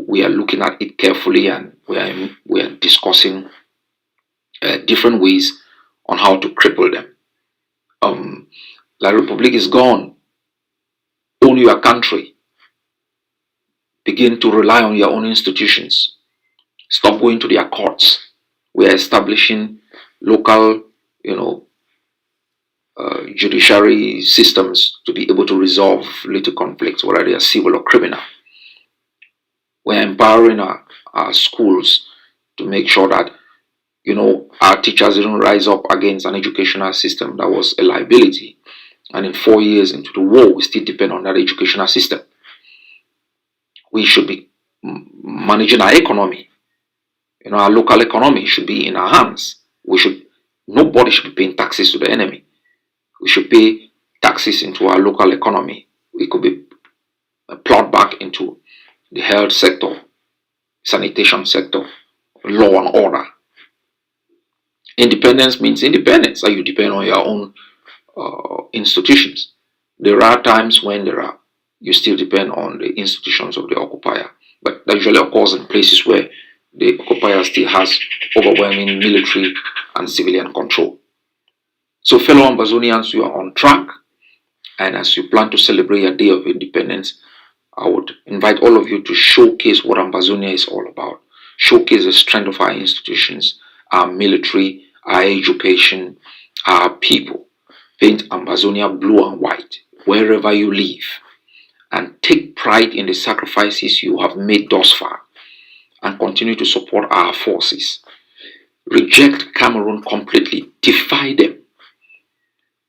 we are looking at it carefully, and we are discussing different ways on how to cripple them. La Republic is gone. Own your country. Begin to rely on your own institutions. Stop going to their courts. We are establishing local, judiciary systems to be able to resolve little conflicts, whether they are civil or criminal. We are empowering our schools to make sure that our teachers didn't rise up against an educational system that was a liability. And in 4 years into the war, we still depend on that educational system. We should be managing our economy. Our local economy should be in our hands. Nobody should be paying taxes to the enemy. We should pay taxes into our local economy. We could be plowed back into the health sector, sanitation sector, law and order. Independence means independence, that you depend on your own institutions. There are times when you still depend on the institutions of the occupier, but that usually occurs in places where the occupier still has overwhelming military and civilian control. So fellow Ambazonians, you are on track, and as you plan to celebrate your Day of Independence, I would invite all of you to showcase what Ambazonia is all about. Showcase the strength of our institutions, our military, our education, our people. Paint Ambazonia blue and white wherever you live, and take pride in the sacrifices you have made thus far, and continue to support our forces. Reject Cameroon completely. Defy them.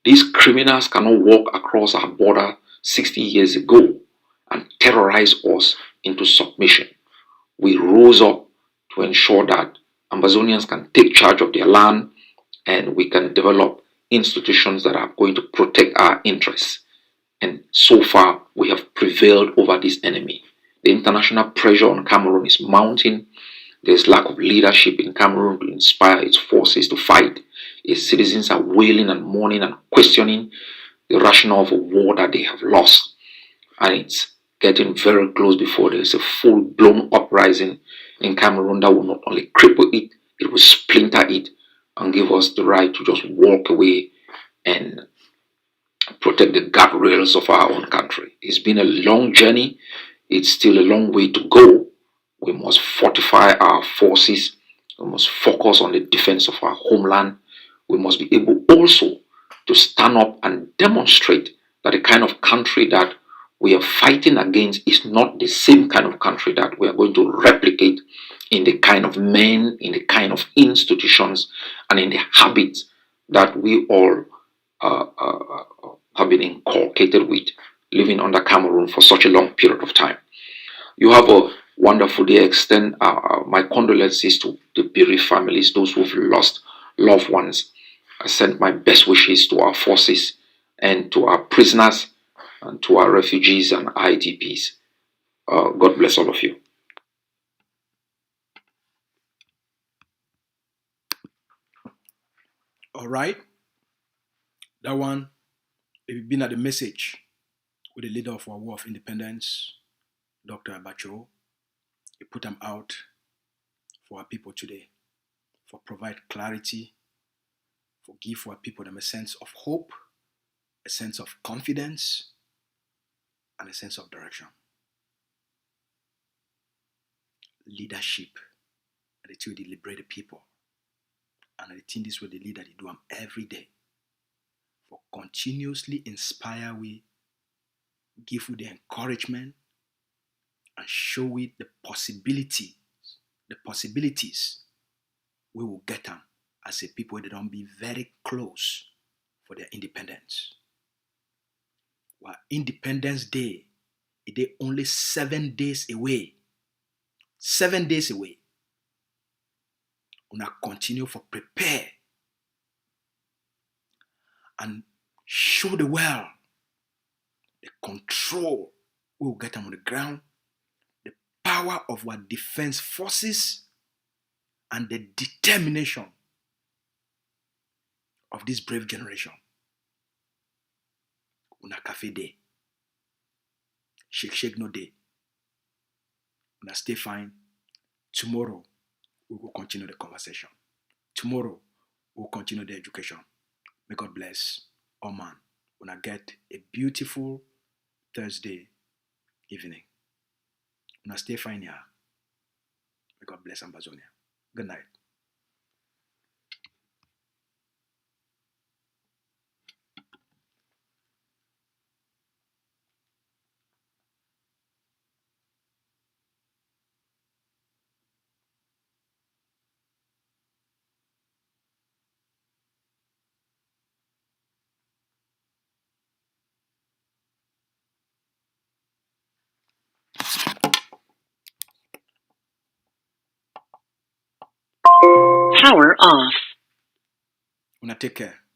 These criminals cannot walk across our border 60 years ago and terrorize us into submission. We rose up to ensure that Ambazonians can take charge of their land, and we can develop institutions that are going to protect our interests. And so far, we have prevailed over this enemy. The international pressure on Cameroon is mounting. There's lack of leadership in Cameroon to inspire its forces to fight. Its citizens are wailing and mourning and questioning the rationale of a war that they have lost. And it's getting very close before there's a full-blown uprising in Cameroon that will not only cripple it, it will splinter it and give us the right to just walk away and protect the guardrails of our own country. It's been a long journey. It's still a long way to go. We must fortify our forces. We must focus on the defense of our homeland. We must be able also to stand up and demonstrate that the kind of country that we are fighting against is not the same kind of country that we are going to replicate in the kind of men, in the kind of institutions, and in the habits that we all have been inculcated with, living under Cameroon for such a long period of time. You have a wonderful day. I extend my condolences to the bereaved families, those who have lost loved ones. I send my best wishes to our forces and to our prisoners and to our refugees and IDPs. God bless all of you. All right. That one, if you've been at the message with the leader of our War of Independence, Dr. Abacho, he put them out for our people today, for provide clarity, for give our people them a sense of hope, a sense of confidence, and a sense of direction. Leadership, and the two they liberate the people. And I think this way the leader they do them every day. For continuously inspire we, give you the encouragement, and show we the possibilities we will get them as a people that don't be very close for their independence. While Independence Day, it is only 7 days away. 7 days away. Una continue for prepare and show the world the control we will get them on the ground, the power of our defense forces, and the determination of this brave generation. Una cafe day. Shake no day. Una stay fine. Tomorrow, we will continue the conversation. Tomorrow, we will continue the education. May God bless all man. Una get a beautiful Thursday evening. Una stay fine here. May God bless AMBAZONIA. Good night. Power off. Una take care.